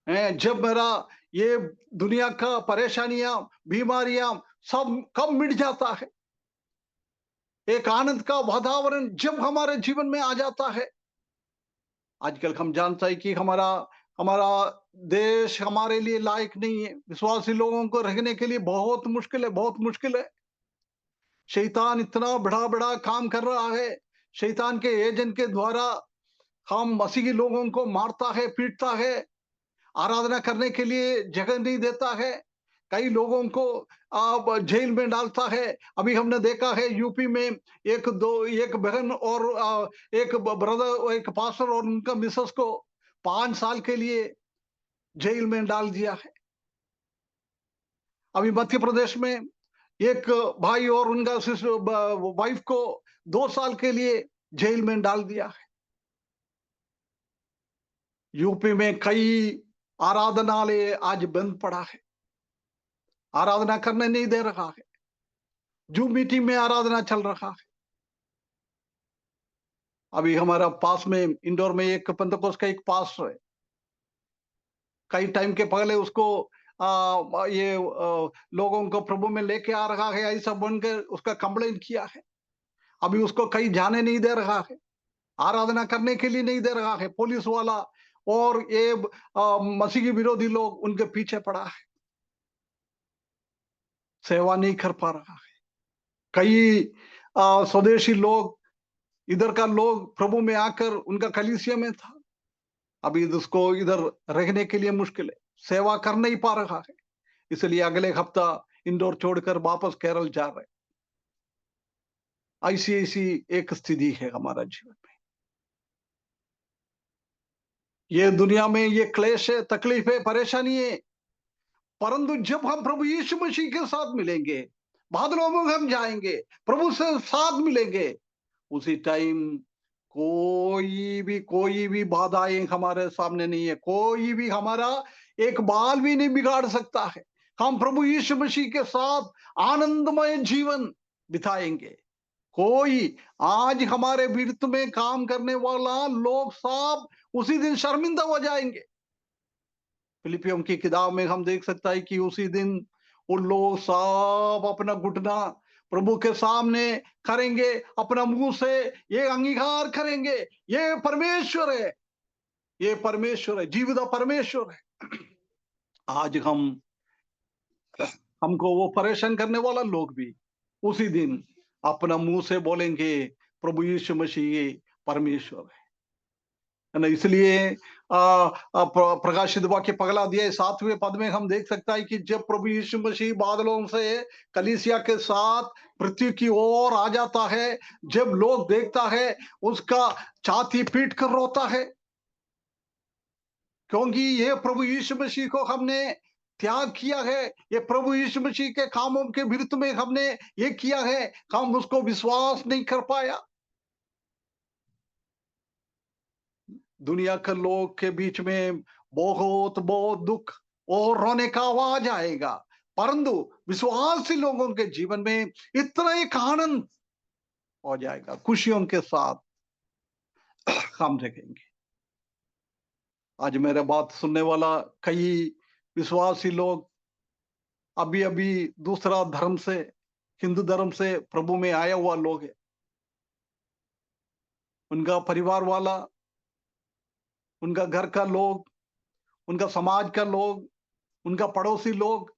जब मेरा ये दुनिया का परेशानियां, बीमारियां सब कब मिट जाता है, एक आनंद का वातावरण जब हमारे जीवन में आ जाता है। आजकल हम जानता है कि हमारा हमारा देश हमारे लिए लायक नहीं है। विश्वासी लोगों को रहने के लिए बहुत मुश्किल है, बहुत मुश्किल है। शैतान इतना बड़ा बड़ा काम कर रहा है। शैतान के एजेंट के द्वारा हम मसीही लोगों को मारता है, पीटता है, आराधना करने के लिए जगह नहीं देता है, कई लोगों को जेल में डालता है। अभी हमने देखा है यूपी में एक बहन और एक ब्रदर, एक पास्टर और उनका मिसेस को 5 साल के लिए जेल में डाल दिया है। अभी मध्य प्रदेश में एक भाई और उनका वाइफ को 2 साल के लिए जेल में डाल दिया है। यूपी में कई आराधनालय आज बंद पड़ा है, आराधना करने नहीं दे रहा है। जूम मीटिंग में आराधना चल रहा है। अभी हमारा पास में इंदौर में एक पेंतकोस्त का एक पास्टर है, कई टाइम के पहले उसको लोगों को प्रभु में लेके आ रहा है, ऐसा बनकर उसका कंप्लेंट किया है। अभी उसको कहीं जाने नहीं दे रहा है, आराधना करने के लिए नहीं दे रहा है। पुलिस वाला और ये मसीही विरोधी लोग उनके पीछे पड़ा है, सेवा नहीं कर पा रहा है। कई स्वदेशी लोग, इधर का लोग प्रभु में आकर उनका कलीसिया में था, अभी उसको इधर रहने के लिए मुश्किल है, सेवा कर नहीं पा रहा है। इसलिए अगले हफ्ता इंदौर छोड़कर वापस केरल जा रहे। ऐसी ऐसी एक स्थिति है हमारा जीवन में। ये दुनिया में ये क्लेश है, तकलीफ है, परेशानी है, परंतु जब हम प्रभु यीशु मसीह के साथ मिलेंगे, बादलों में हम जाएंगे, प्रभु से साथ मिलेंगे, उसी टाइम कोई भी बाधाएं हमारे सामने नहीं है। कोई भी हमारा एक बाल भी नहीं बिगाड़ सकता है। हम प्रभु यीशु मसीह के साथ आनंदमय जीवन बिताएंगे। कोई आज हमारे विरुद्ध में काम करने वाला लोग सब उसी दिन शर्मिंदा हो जाएंगे। फिलिपियों की किताब में हम देख सकता है कि उसी दिन उन लोग सब अपना घुटना प्रभु के सामने करेंगे, अपना मुंह से ये अंगीकार करेंगे, ये परमेश्वर है, ये परमेश्वर है, जीवित परमेश्वर है। आज हमको वो परेशान करने वाला लोग भी उसी दिन अपना मुंह से बोलेंगे प्रभु यीशु मसीह परमेश्वर है ना। इसलिए प्रकाशित वाक्य पगला दिया 7वें पद में हम देख सकता है कि जब प्रभु यीशु मसीह बादलों से कलीसिया के साथ पृथ्वी की ओर आ जाता है, जब लोग देखता है उसका छाती पीट कर रोता है, क्योंकि ये प्रभु यीशु मसीह को हमने त्याग किया है, ये प्रभु यीशु मसीह के कामों के विरुद्ध में हमने ये किया है, हम उसको विश्वास नहीं कर पाया। दुनिया के लोग के बीच में बहुत बहुत दुख और रोने का आवाज आएगा, परंतु विश्वासी लोगों के जीवन में इतना एक आनंद हो जाएगा, खुशियों के साथ हम देखेंगे। आज मेरे बात सुनने वाला कई विश्वासी लोग अभी अभी दूसरा धर्म से, हिंदू धर्म से प्रभु में आया हुआ लोग है, उनका परिवार वाला, उनका घर का लोग, उनका समाज का लोग, उनका पड़ोसी लोग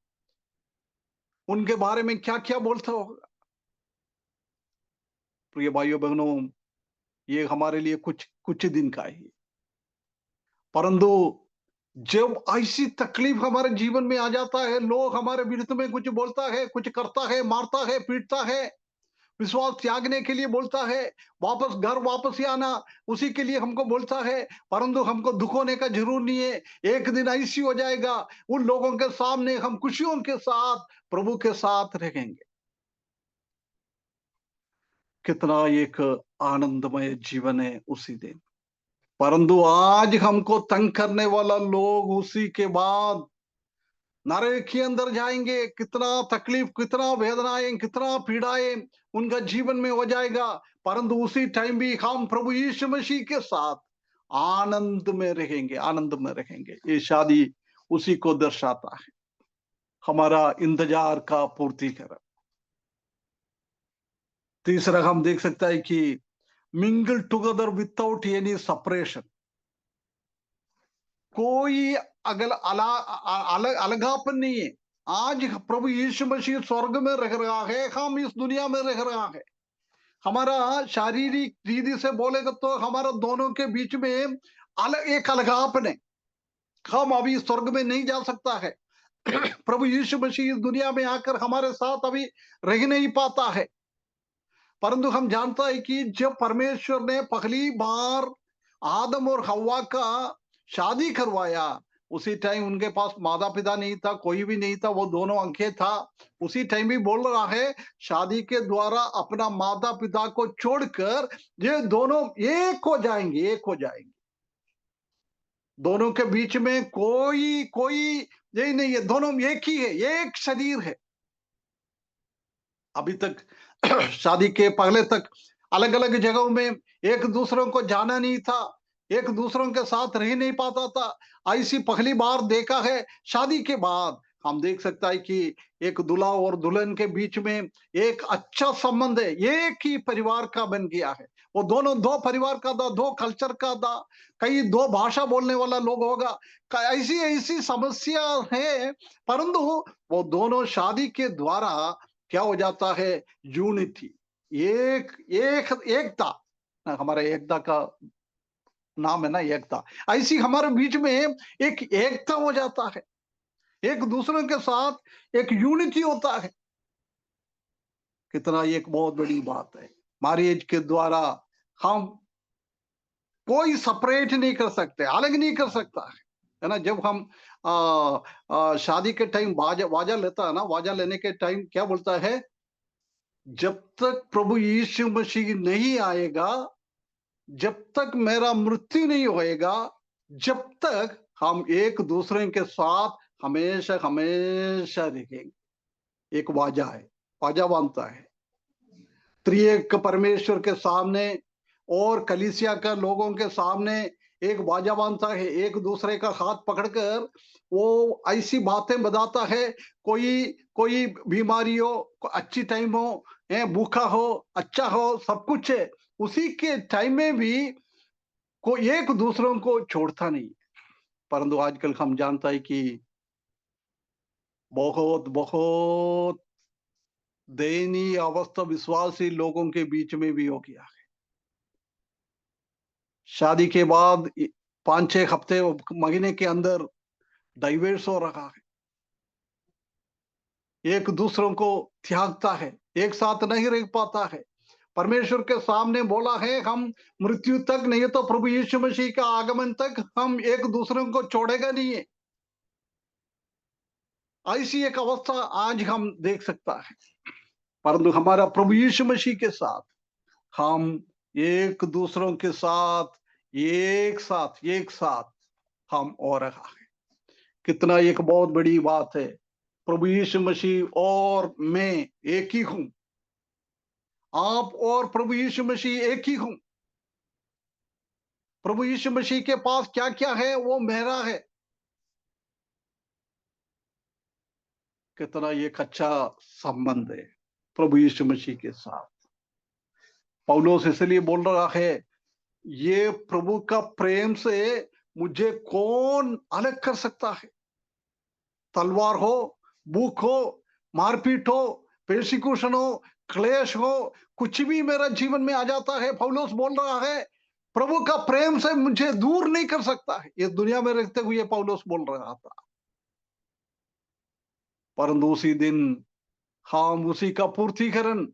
उनके बारे में क्या क्या बोलता होगा। प्रिय भाइयों बहनों, ये हमारे लिए कुछ कुछ दिन का ही, परंतु जब ऐसी तकलीफ हमारे जीवन में आ जाता है, लोग हमारे विरुद्ध में कुछ बोलता है, कुछ करता है, मारता है, पीटता है, विश्वास त्यागने के लिए बोलता है, वापस घर वापस ही आना उसी के लिए हमको बोलता है, परंतु हमको दुख होने का जरूर नहीं है। एक दिन ऐसी हो जाएगा, उन लोगों के सामने हम खुशियों के साथ प्रभु के साथ रहेंगे। कितना एक आनंदमय जीवन है उसी दिन। परंतु आज हमको तंग करने वाला लोग उसी के बाद नरक के अंदर जाएंगे। कितना तकलीफ, कितना वेदनाएं, कितना पीड़ाएं उनका जीवन में हो जाएगा, परंतु उसी टाइम भी हम प्रभु यीशु मसीह के साथ आनंद में रहेंगे, आनंद में रहेंगे। ये शादी उसी को दर्शाता है, हमारा इंतजार का पूर्ति कर। तीसरा हम देख सकता है कि mingle together without any separation. कोई अलगापन नहीं है। आज प्रभु यीशु मसीह स्वर्ग में रह रहा है, हम इस दुनिया में रह रहा है। हमारा शारीरिक रीति से बोलेगा तो हमारा दोनों के बीच में एक अलगापन है। हम अभी स्वर्ग में नहीं जा सकता है। प्रभु यीशु मसीह इस दुनिया में आकर हमारे साथ अभी रह नहीं पाता है, परंतु हम जानता है कि जब परमेश्वर ने पहली बार आदम और हव्वा का शादी करवाया, उसी टाइम उनके पास माता पिता नहीं था, कोई भी नहीं था, वो दोनों अंखे था। उसी टाइम भी बोल रहा है, शादी के द्वारा अपना माता पिता को छोड़कर ये दोनों एक हो जाएंगे, एक हो जाएंगे। दोनों के बीच में कोई कोई यही नहीं है, दोनों एक ही है, एक शरीर है। अभी तक शादी के पहले तक अलग अलग जगहों में एक दूसरों को जाना नहीं था, एक दूसरों के साथ रह नहीं पाता था। ऐसी पहली बार देखा है शादी के बाद हम देख सकता है कि एक दूल्हा और दुल्हन के बीच में एक अच्छा संबंध है, एक ही परिवार का बन गया है। वो दोनों दो परिवार का था, दो कल्चर का था, कई दो भाषा बोलने वाला लोग होगा, ऐसी ऐसी समस्या है, परंतु वो दोनों शादी के द्वारा क्या हो जाता है, यूनिटी, एक एक एकता। हमारे एकता का नाम है ना, एकता। ऐसी हमारे बीच में एक एकता हो जाता है, एक दूसरे के साथ एक यूनिटी होता है। कितना एक बहुत बड़ी बात है। मैरिज के द्वारा हम कोई सेपरेट नहीं कर सकते, अलग नहीं कर सकता है ना। जब हम शादी के टाइम वाजा वाजा लेता है ना, वाजा लेने के टाइम क्या बोलता है, जब तक प्रभु यीशु मसीह नहीं आएगा, जब तक मेरा मृत्यु नहीं होएगा, जब तक हम एक दूसरे के साथ हमेशा हमेशा रहेंगे। एक वाजा है, वाजा बांधता है त्रिएक परमेश्वर के सामने और कलीसिया का लोगों के सामने, एक वाजा बांधता है, एक दूसरे का हाथ पकड़कर वो ऐसी बातें बताता है। कोई कोई बीमारी हो, अच्छी टाइम हो, भूखा हो, अच्छा हो, सब कुछ है, उसी के टाइम में भी कोई एक दूसरों को छोड़ता नहीं। परंतु आजकल हम जानता है कि बहुत बहुत दयनीय अवस्था विश्वासी लोगों के बीच में भी हो गया है। शादी के बाद 5-6 हफ्ते महीने के अंदर डाइवर्स हो रहा है, एक दूसरों को त्यागता है, एक साथ नहीं रह पाता है। परमेश्वर के सामने बोला है, हम मृत्यु तक नहीं तो प्रभु यीशु मसीह का आगमन तक हम एक दूसरे को छोड़ेगा नहीं है। ऐसी एक अवस्था आज हम देख सकता है। परंतु हमारा प्रभु यीशु मसीह के साथ हम एक दूसरों के साथ एक साथ हम और रहा है। कितना एक बहुत बड़ी बात है। प्रभु यीशु मसीह और मैं एक ही हूं, आप और प्रभु यीशु मसीह एक ही हूं। प्रभु यीशु मसीह के पास क्या क्या है वो मेरा है। कितना एक अच्छा संबंध है प्रभु यीशु मसीह के साथ। पौलुस इसलिए बोल रहा है, ये प्रभु का प्रेम से मुझे कौन अलग कर सकता है। तलवार हो, भूख हो, मारपीट हो, पेर्सिक्यूशन हो, क्लेश हो, कुछ भी मेरा जीवन में आ जाता है, पौलुस बोल रहा है, प्रभु का प्रेम से मुझे दूर नहीं कर सकता है। ये दुनिया में रहते हुए पौलुस बोल रहा था। परंतु उसी दिन हम उसी का पूर्तिकरण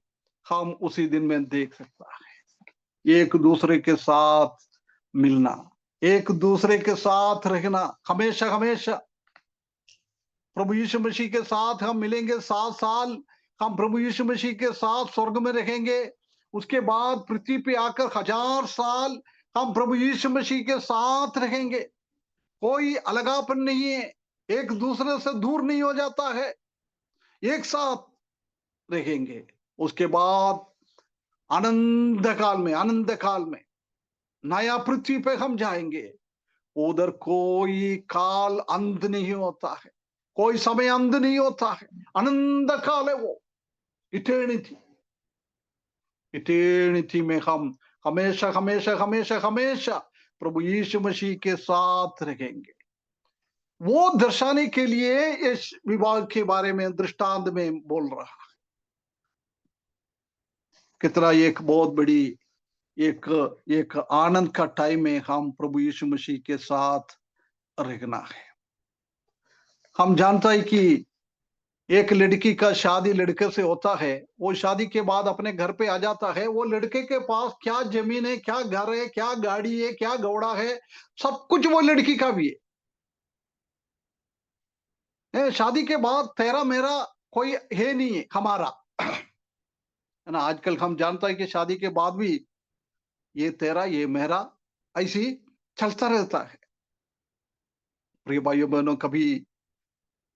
हम उसी दिन में देख सकता है। एक दूसरे के साथ मिलना, एक दूसरे के साथ रहना, हमेशा हमेशा प्रभु यीशु मसीह के साथ हम मिलेंगे 7 साल, हम प्रभु यीशु मसीह के साथ स्वर्ग में रहेंगे। उसके बाद पृथ्वी पे आकर 1000 साल हम प्रभु यीशु मसीह के साथ रहेंगे। कोई अलगापन नहीं है, एक दूसरे से दूर नहीं हो जाता है, एक साथ रहेंगे। उसके बाद आनंद काल में नया पृथ्वी पे हम जाएंगे। उधर कोई काल अंत नहीं होता है, कोई समय अंत नहीं होता है, अनंत काल है वो, इटर्निटी। इटर्निटी में हम हमेशा हमेशा हमेशा हमेशा प्रभु यीशु मसीह के साथ रहेंगे। वो दर्शाने के लिए इस विवाह के बारे में दृष्टांत में बोल रहा है। कितना एक बहुत बड़ी एक एक आनंद का टाइम है, हम प्रभु यीशु मसीह के साथ रहना है। हम जानता है कि एक लड़की का शादी लड़के से होता है, वो शादी के बाद अपने घर पे आ जाता है, वो लड़के के पास क्या जमीन है, क्या घर है, क्या गाड़ी है, क्या घोड़ा है, सब कुछ वो लड़की का भी है। शादी के बाद तेरा मेरा कोई है नहीं है हमारा, है ना। आजकल हम जानता है कि शादी के बाद भी ये तेरा ये मेरा ऐसी चलता रहता है। प्रिय भाइयों बहनों, कभी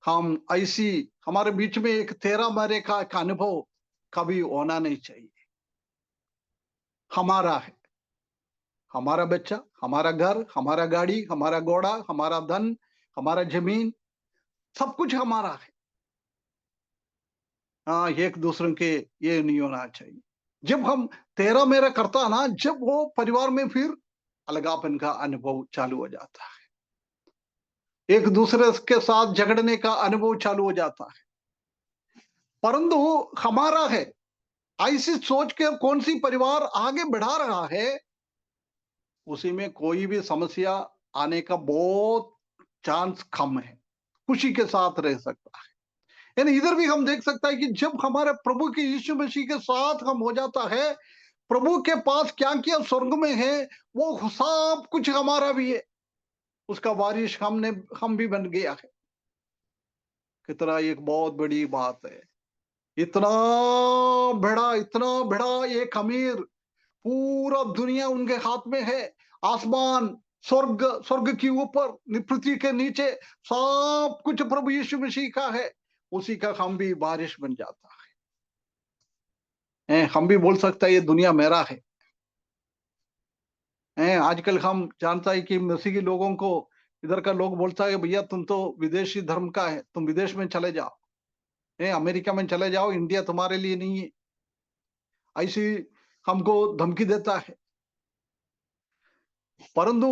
हम ऐसी हमारे बीच में एक तेरा मेरे का एक अनुभव कभी होना नहीं चाहिए। हमारा है, हमारा बच्चा, हमारा घर, हमारा गाड़ी, हमारा घोड़ा, हमारा धन, हमारा जमीन, सब कुछ हमारा है। हाँ, एक दूसरे के ये नहीं होना चाहिए। जब हम तेरा मेरा करता ना, जब वो परिवार में फिर अलगापन का अनुभव चालू हो जाता है, एक दूसरे के साथ झगड़ने का अनुभव चालू हो जाता है। परंतु हमारा है, ऐसी सोच के कौन सी परिवार आगे बढ़ा रहा है, उसी में कोई भी समस्या आने का बहुत चांस कम है, खुशी के साथ रह सकता है। यानी इधर भी हम देख सकता है कि जब हमारे प्रभु के यीशु मसीह के साथ हम हो जाता है, प्रभु के पास क्या किया स्वर्ग में है, वो सब कुछ हमारा भी है, उसका वारिस हम भी बन गया है। कितना एक बहुत बड़ी बात है। इतना बड़ा एक अमीर, पूरा दुनिया उनके हाथ में है। आसमान, स्वर्ग, स्वर्ग के ऊपर, पृथ्वी के नीचे, सब कुछ प्रभु यीशु मसीह का है। उसी का हम भी बारिश बन जाता है। हम भी बोल सकता है ये दुनिया मेरा है। आजकल हम जानता है कि मसीही लोगों को इधर का लोग बोलता है भैया तुम तो विदेशी धर्म का है, तुम विदेश में चले जाओ, अमेरिका में चले जाओ, इंडिया तुम्हारे लिए नहीं है, ऐसी हमको धमकी देता है। परंतु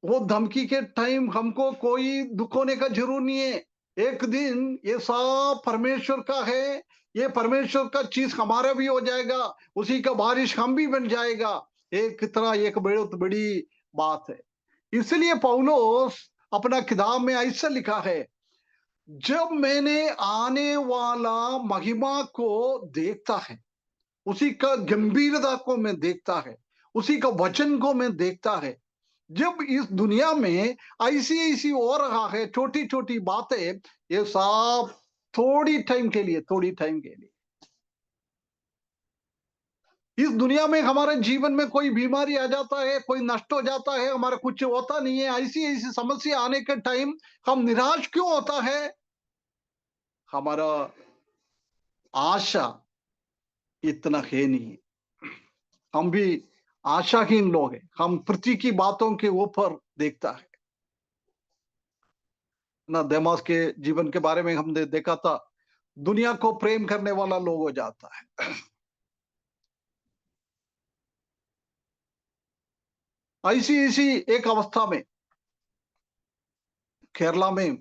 वो धमकी के टाइम हमको कोई दुख होने का जरूर नहीं है। एक दिन ये सब परमेश्वर का है, ये परमेश्वर का चीज हमारा भी हो जाएगा, उसी का बारिश हम भी बन जाएगा। एक कितना एक बहुत बड़ी बात है। इसलिए पौलुस अपना किताब में ऐसा लिखा है, जब मैंने आने वाला महिमा को देखता है, उसी का गंभीरता को मैं देखता है, उसी का वचन को मैं देखता है, जब इस दुनिया में ऐसी ऐसी हो रहा है छोटी छोटी बातें, ये सब थोड़ी टाइम के लिए इस दुनिया में हमारे जीवन में कोई बीमारी आ जाता है, कोई नष्ट हो जाता है, हमारा कुछ होता नहीं है, ऐसी ऐसी समस्या आने के टाइम हम निराश क्यों होता है? हमारा आशा इतना है नहीं, हम भी आशाहीन लोग हैं, हम पृथ्वी की बातों के ऊपर देखता है ना। देमास के जीवन के बारे में हमने देखा था, दुनिया को प्रेम करने वाला लोग हो जाता है। ऐसी ऐसी एक अवस्था में केरला में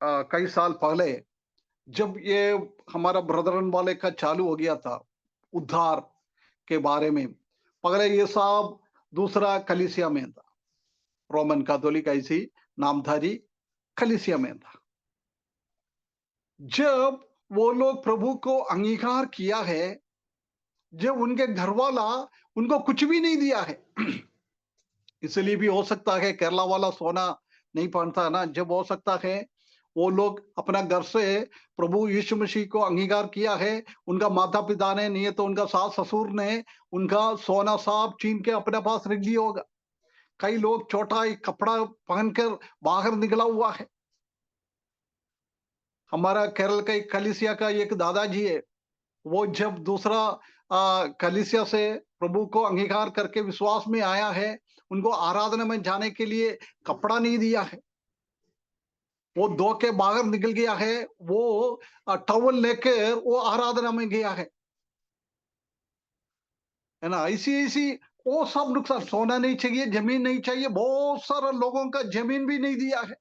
कई साल पहले जब ये हमारा ब्रदरन वाले का चालू हो गया था उद्धार के बारे में, पहले ये सब दूसरा कलीसिया में था, रोमन कैथोलिक ऐसी नामधारी कलीसिया में था। जब वो लोग प्रभु को अंगीकार किया है, जब उनके घर वाला उनको कुछ भी नहीं दिया है, इसलिए भी हो सकता है केरला वाला सोना नहीं पहनता ना, जब हो सकता है वो लोग अपना घर से प्रभु यीशु मसीह को अंगीकार किया है, उनका माता पिता ने नहीं है तो उनका सास ससुर ने उनका सोना साफ छीन के अपने पास रख दिया होगा। कई लोग छोटा एक कपड़ा पहनकर बाहर निकला हुआ है। हमारा केरल का एक कलिसिया का एक दादाजी है, वो जब दूसरा कलीसिया से प्रभु को अंगीकार करके विश्वास में आया है, उनको आराधना में जाने के लिए कपड़ा नहीं दिया है, वो धो के बाहर निकल गया है, वो टॉवल लेकर वो आराधना में गया है ना। ऐसी ऐसी वो सब नुकसान, सोना नहीं चाहिए, जमीन नहीं चाहिए, बहुत सारे लोगों का जमीन भी नहीं दिया है,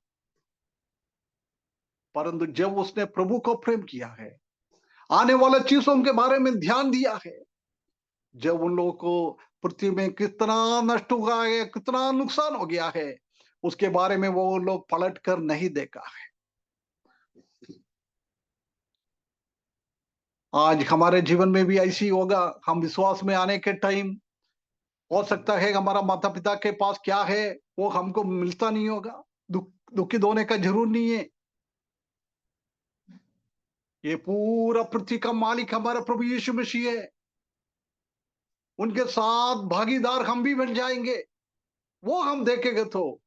परंतु जब उसने प्रभु को प्रेम किया है, आने वाले चीजों के बारे में ध्यान दिया है, जब उन लोगों को पृथ्वी में कितना नष्ट हुआ है, कितना नुकसान हो गया है, उसके बारे में वो लोग पलट कर नहीं देखा है। आज हमारे जीवन में भी ऐसी होगा। हम विश्वास में आने के टाइम हो सकता है हमारा माता पिता के पास क्या है वो हमको मिलता नहीं होगा। दुखी होने का जरूर नहीं है। ये पूरा पृथ्वी का मालिक हमारा प्रभु यीशु मसीह है। उनके साथ भागीदार हम भी बन जाएंगे। वो हम देखेंगे तो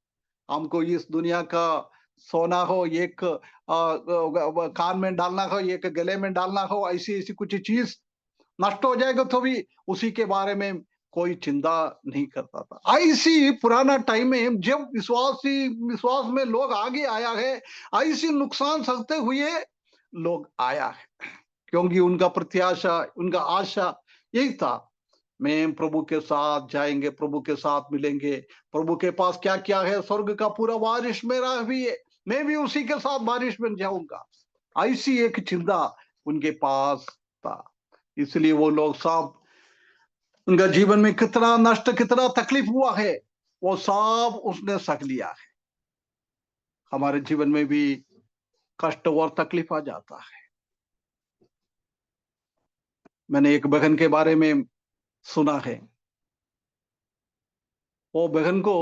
हमको इस दुनिया का सोना हो, एक कान में डालना हो, एक गले में डालना हो, ऐसी ऐसी कुछ चीज नष्ट हो जाएगा तो भी उसी के बारे में कोई चिंता नहीं करता था। ऐसी पुराना टाइम में जब विश्वास में लोग आगे आया है, ऐसी नुकसान सहते हुए लोग आया है, क्योंकि उनका प्रत्याशा, उनका आशा यही था, मैं प्रभु के साथ जाएंगे, प्रभु के साथ मिलेंगे, प्रभु के पास क्या क्या है, स्वर्ग का पूरा वारिस मेरा भी है, मैं भी उसी के साथ वारिस बन जाऊंगा। ऐसी एक चिंता उनके पास था। इसलिए वो लोग सब, उनका जीवन में कितना नष्ट, कितना तकलीफ हुआ है, वो सब उसने सह लिया है। हमारे जीवन में भी कष्ट और तकलीफ आ जाता है। मैंने एक बहन के बारे में सुना है। वो बहन को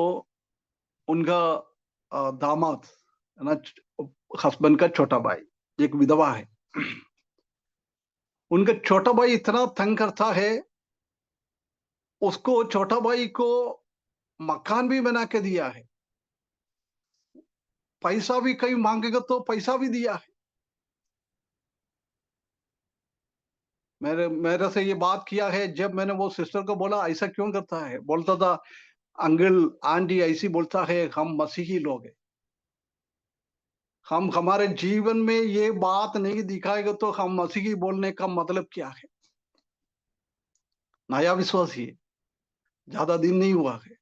उनका दामाद है ना, हस्बैंड का छोटा भाई, एक विधवा है। उनका छोटा भाई इतना तंग करता है, उसको छोटा भाई को मकान भी बना के दिया है, पैसा भी कहीं मांगेगा तो पैसा भी दिया है। मेरे मेरे से ये बात किया है। जब मैंने वो सिस्टर को बोला ऐसा क्यों करता है, बोलता था अंकल आंटी ऐसी बोलता है, हम मसीही लोग हैं, हम हमारे जीवन में ये बात नहीं दिखाएगा तो हम मसीही बोलने का मतलब क्या है। नया विश्वासी है, ज्यादा दिन नहीं हुआ है,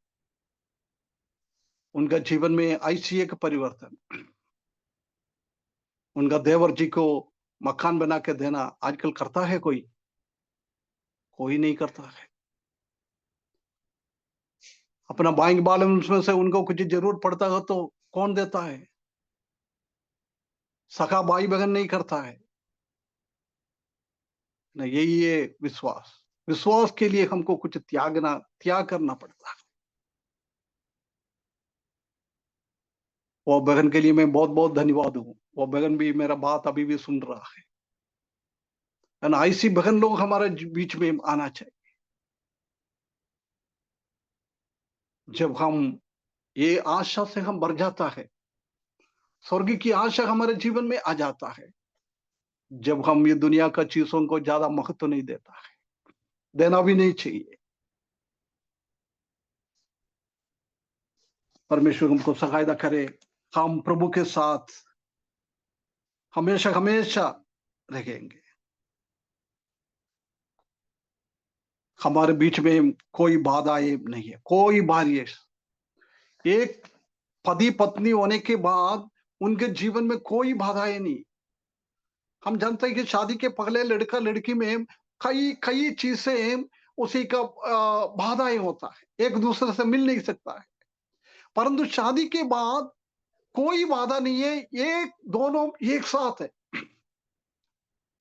उनका जीवन में ऐसी एक परिवर्तन। उनका देवर जी को मकान बना के देना आजकल करता है कोई? कोई नहीं करता है। अपना बैंक बैलेंस में से उनको कुछ जरूरत पड़ता है तो कौन देता है? सखा भाई बहन नहीं करता है ना। यही है विश्वास। विश्वास के लिए हमको कुछ त्याग करना पड़ता है। वो बहन के लिए मैं बहुत बहुत धन्यवाद हूँ। वो बहन भी मेरा बात अभी भी सुन रहा है ना। ऐसी बहन लोग हमारे बीच में आना चाहिए। जब हम ये आशा से हम भर जाता है, स्वर्ग की आशा हमारे जीवन में आ जाता है, जब हम ये दुनिया का चीजों को ज्यादा महत्व नहीं देता है, देना भी नहीं चाहिए। परमेश्वर हमको सहायता करे, हम प्रभु के साथ हमेशा हमेशा रहेंगे। हमारे बीच में कोई बाधाएं नहीं है, कोई बारिश। एक पति पत्नी होने के बाद उनके जीवन में कोई बाधाएं नहीं। हम जानते हैं कि शादी के पहले लड़का लड़की में कई कई चीजें उसी का बाधाएं होता है, एक दूसरे से मिल नहीं सकता है। परंतु शादी के बाद कोई बाधा नहीं है, एक दोनों एक साथ है।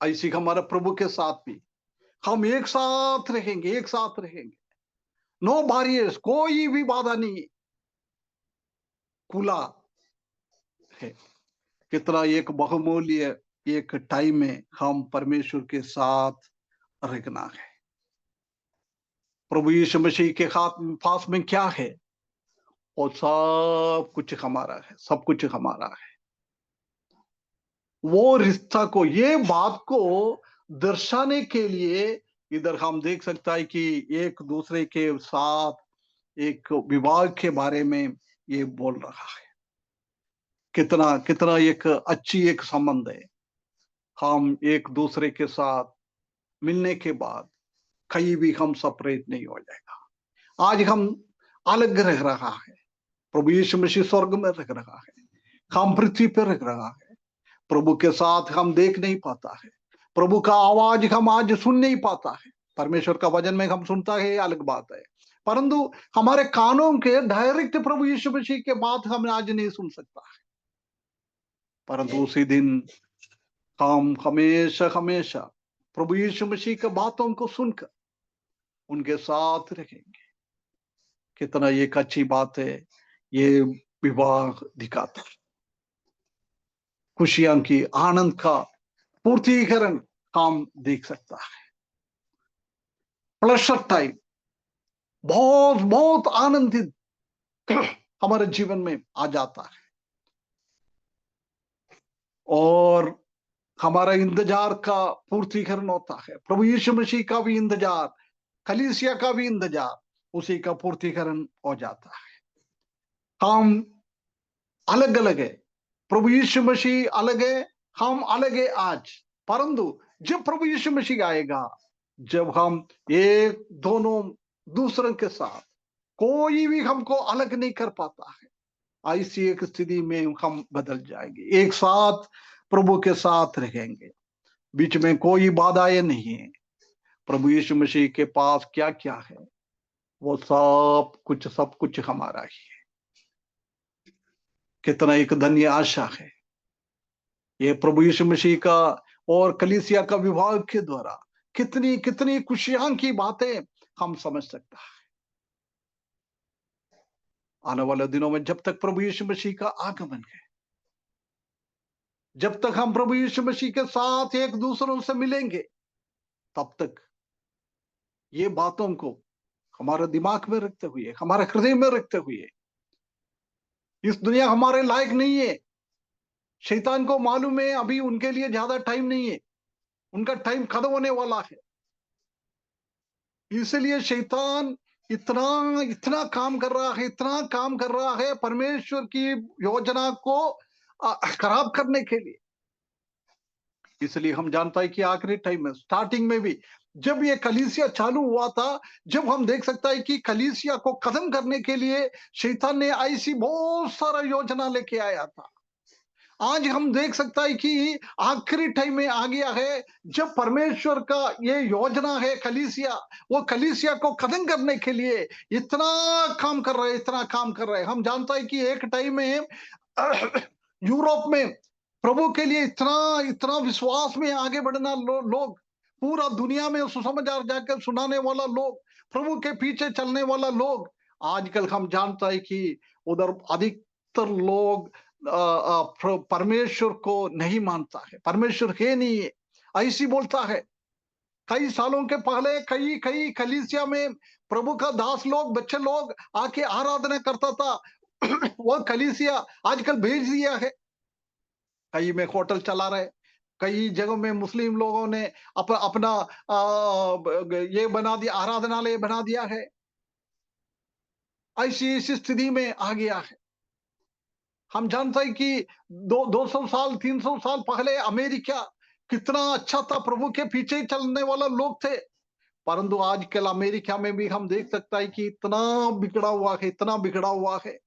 ऐसी हमारा प्रभु के साथ भी हम एक साथ रहेंगे, एक साथ रहेंगे। नो बैरियर्स, कोई भी बाधा नहीं, खुला है। कितना एक बहुमूल्य एक टाइम में हम परमेश्वर के साथ रहना है। प्रभु यीशु मसीह के हाथ पास में क्या है? वो सब कुछ हमारा है, सब कुछ हमारा है। वो रिश्ता को, ये बात को दर्शाने के लिए इधर हम देख सकता है कि एक दूसरे के साथ एक विवाह के बारे में ये बोल रहा है। कितना कितना एक अच्छी एक संबंध है। हम एक दूसरे के साथ मिलने के बाद कहीं भी हम सेपरेट नहीं हो जाएगा। आज हम अलग रह रहा है, प्रभु यीशु मसीह स्वर्ग में रह रहा है, हम पृथ्वी पर रह रहा है। प्रभु के साथ हम देख नहीं पाता है, प्रभु का आवाज हम आज सुन नहीं पाता है। परमेश्वर का वचन में हम सुनता है, ये अलग बात है, परंतु हमारे कानों के डायरेक्ट प्रभु यीशु मसीह के बात हम आज नहीं सुन सकता है। परंतु उसी दिन हम हमेशा हमेशा प्रभु यीशु मसीह की बातों को सुनकर उनके साथ रहेंगे। कितना एक अच्छी बात है, ये विवाह दिखाता है खुशियां की, आनंद का पूर्तिकरण हम देख सकता है। प्लेजर टाइम बहुत बहुत आनंदित हमारे जीवन में आ जाता है, और हमारा इंतजार का पूर्तिकरण होता है। प्रभु यीशु मसीह का भी इंतजार, कलीसिया का भी इंतजार, उसी का पूर्तिकरण हो जाता है। हम अलग अलग है, प्रभु यीशु मसीह अलग है, हम अलग है आज, परंतु जब प्रभु यीशु मसीह आएगा, जब हम एक दोनों दूसरों के साथ, कोई भी हमको अलग नहीं कर पाता है, ऐसी एक स्थिति में हम बदल जाएंगे, एक साथ प्रभु के साथ रहेंगे, बीच में कोई बाधाएं नहीं है। प्रभु यीशु मसीह के पास क्या क्या है, वो सब कुछ हमारा ही है। कितना एक धन्य आशा है ये प्रभु यीशु मसीह का और कलीसिया का विवाह के द्वारा कितनी कितनी खुशियां की बातें हम समझ सकता है। आने वाले दिनों में जब तक प्रभु यीशु मसीह का आगमन है, जब तक हम प्रभु यीशु मसीह के साथ एक दूसरों से मिलेंगे, तब तक ये बातों को हमारे दिमाग में रखते हुए, हमारे हृदय में रखते हुए, इस दुनिया हमारे लायक नहीं है। शैतान को मालूम है अभी उनके लिए ज्यादा टाइम नहीं है, उनका टाइम खत्म होने वाला है। इसलिए शैतान इतना इतना काम कर रहा है, इतना काम कर रहा है परमेश्वर की योजना को खराब करने के लिए। इसलिए हम जानता है कि आखिरी टाइम में, स्टार्टिंग में भी जब ये कलीसिया चालू हुआ था, जब हम देख सकता है कि कलीसिया को खत्म करने के लिए शैतान ने ऐसी बहुत सारा योजना लेके आया था। आज हम देख सकता है कि आखिरी टाइम में आ गया है, जब परमेश्वर का ये योजना है कलीसिया, वो कलीसिया को खत्म करने के लिए इतना काम कर रहे हैं, इतना काम कर रहे हैं। हम जानता है कि एक टाइम में यूरोप में प्रभु के लिए इतना इतना विश्वास में आगे बढ़ना लोग, पूरा दुनिया में सुसमाचार जाकर सुनाने वाला लोग, प्रभु के पीछे चलने वाला लोग, आजकल हम जानता है कि उधर अधिकतर लोग परमेश्वर को नहीं मानता है, परमेश्वर है नहीं है ऐसी बोलता है। कई सालों के पहले कई कई कलीसिया में प्रभु का दास लोग, बच्चे लोग आके आराधना करता था वो कलीसिया आजकल भेज दिया है, कई में होटल चला रहे, कई जगहों में मुस्लिम लोगों ने अपना ये बना दिया, आराधनालय बना दिया है। ऐसी इस स्थिति में आ गया है। हम जानते हैं कि 200 साल 300 साल पहले अमेरिका कितना अच्छा था, प्रभु के पीछे चलने वाला लोग थे, परंतु आजकल अमेरिका में भी हम देख सकता है कि इतना बिगड़ा हुआ है, इतना बिगड़ा हुआ है।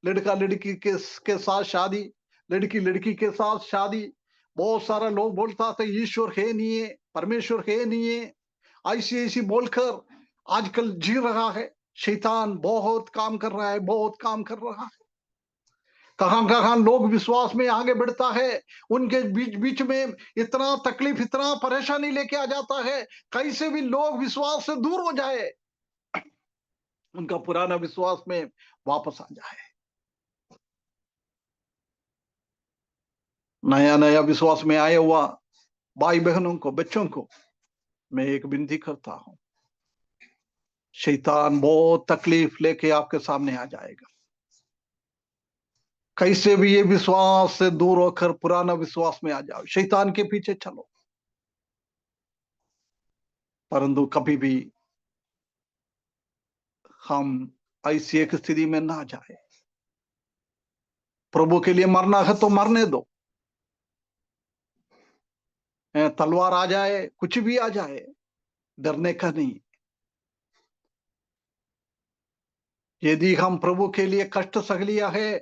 लड़का लड़की के साथ शादी, लड़की लड़की के साथ शादी, बहुत सारा लोग बोलता था ईश्वर है नहीं है, परमेश्वर है नहीं है, ऐसी ऐसी बोलकर आजकल जी रहा है। शैतान बहुत काम कर रहा है, बहुत काम कर रहा है। कहां कहां लोग विश्वास में आगे बढ़ता है, उनके बीच बीच में इतना तकलीफ, इतना परेशानी लेके आ जाता है, कैसे भी लोग विश्वास से दूर हो जाए, उनका पुराना विश्वास में वापस आ जाए। नया नया विश्वास में आया हुआ भाई बहनों को, बच्चों को मैं एक विनती करता हूं, शैतान बहुत तकलीफ लेके आपके सामने आ जाएगा। कैसे भी ये विश्वास से दूर होकर पुराना विश्वास में आ जाओ, शैतान के पीछे चलो, परंतु कभी भी हम ऐसी एक स्थिति में ना जाए। प्रभु के लिए मरना है तो मरने दो, तलवार आ जाए, कुछ भी आ जाए, डरने का नहीं। यदि हम प्रभु के लिए कष्ट सह लिया है,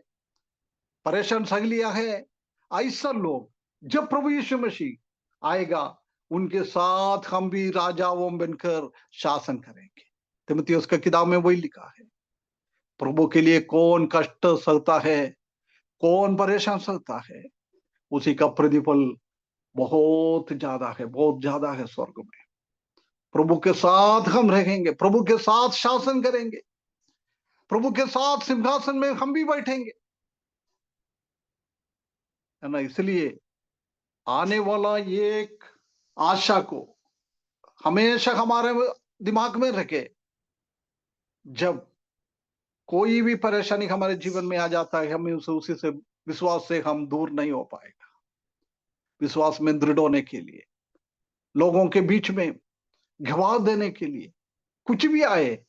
परेशान सह लिया है, ऐसा लोग जब प्रभु यीशु मसीह आएगा, उनके साथ हम भी राजाओं बनकर शासन करेंगे। तिमुथियुस की किताब में वही लिखा है। प्रभु के लिए कौन कष्ट सहता है, कौन परेशान सहता है, उसी का प्रतिफल बहुत ज्यादा है, बहुत ज्यादा है स्वर्ग में। प्रभु के साथ हम रहेंगे, प्रभु के साथ शासन करेंगे, प्रभु के साथ सिंहासन में हम भी बैठेंगे, है ना। इसलिए आने वाला ये एक आशा को हमेशा हमारे दिमाग में रखे। जब कोई भी परेशानी हमारे जीवन में आ जाता है, हमें उसी से विश्वास से हम दूर नहीं हो पाएगा। विश्वास में दृढ़ होने के लिए, लोगों के बीच में गवाह देने के लिए, कुछ भी आए,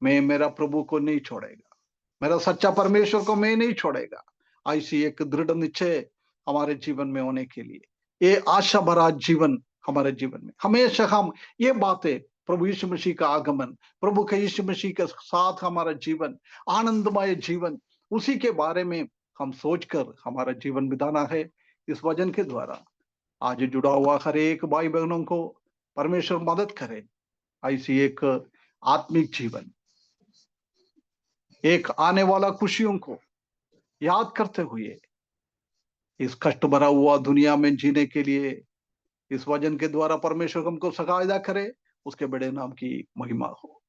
मैं मेरा प्रभु को नहीं छोड़ेगा, मेरा सच्चा परमेश्वर को मैं नहीं छोड़ेगा। ऐसी एक दृढ़ निश्चय हमारे जीवन में होने के लिए, ये आशा भरा जीवन हमारे जीवन में हमेशा हम ये बातें, प्रभु यीशु मसीह का आगमन, प्रभु के यीशु मसीह के साथ हमारा जीवन, आनंदमय जीवन, उसी के बारे में हम सोचकर हमारा जीवन बिताना है। इस वचन के द्वारा आज जुड़ा हुआ हर एक भाई बहनों को परमेश्वर मदद करे, ऐसी एक आत्मिक जीवन, एक आने वाला खुशियों को याद करते हुए इस कष्ट भरा हुआ दुनिया में जीने के लिए इस वचन के द्वारा परमेश्वर हमको सहायता करे। उसके बड़े नाम की महिमा हो।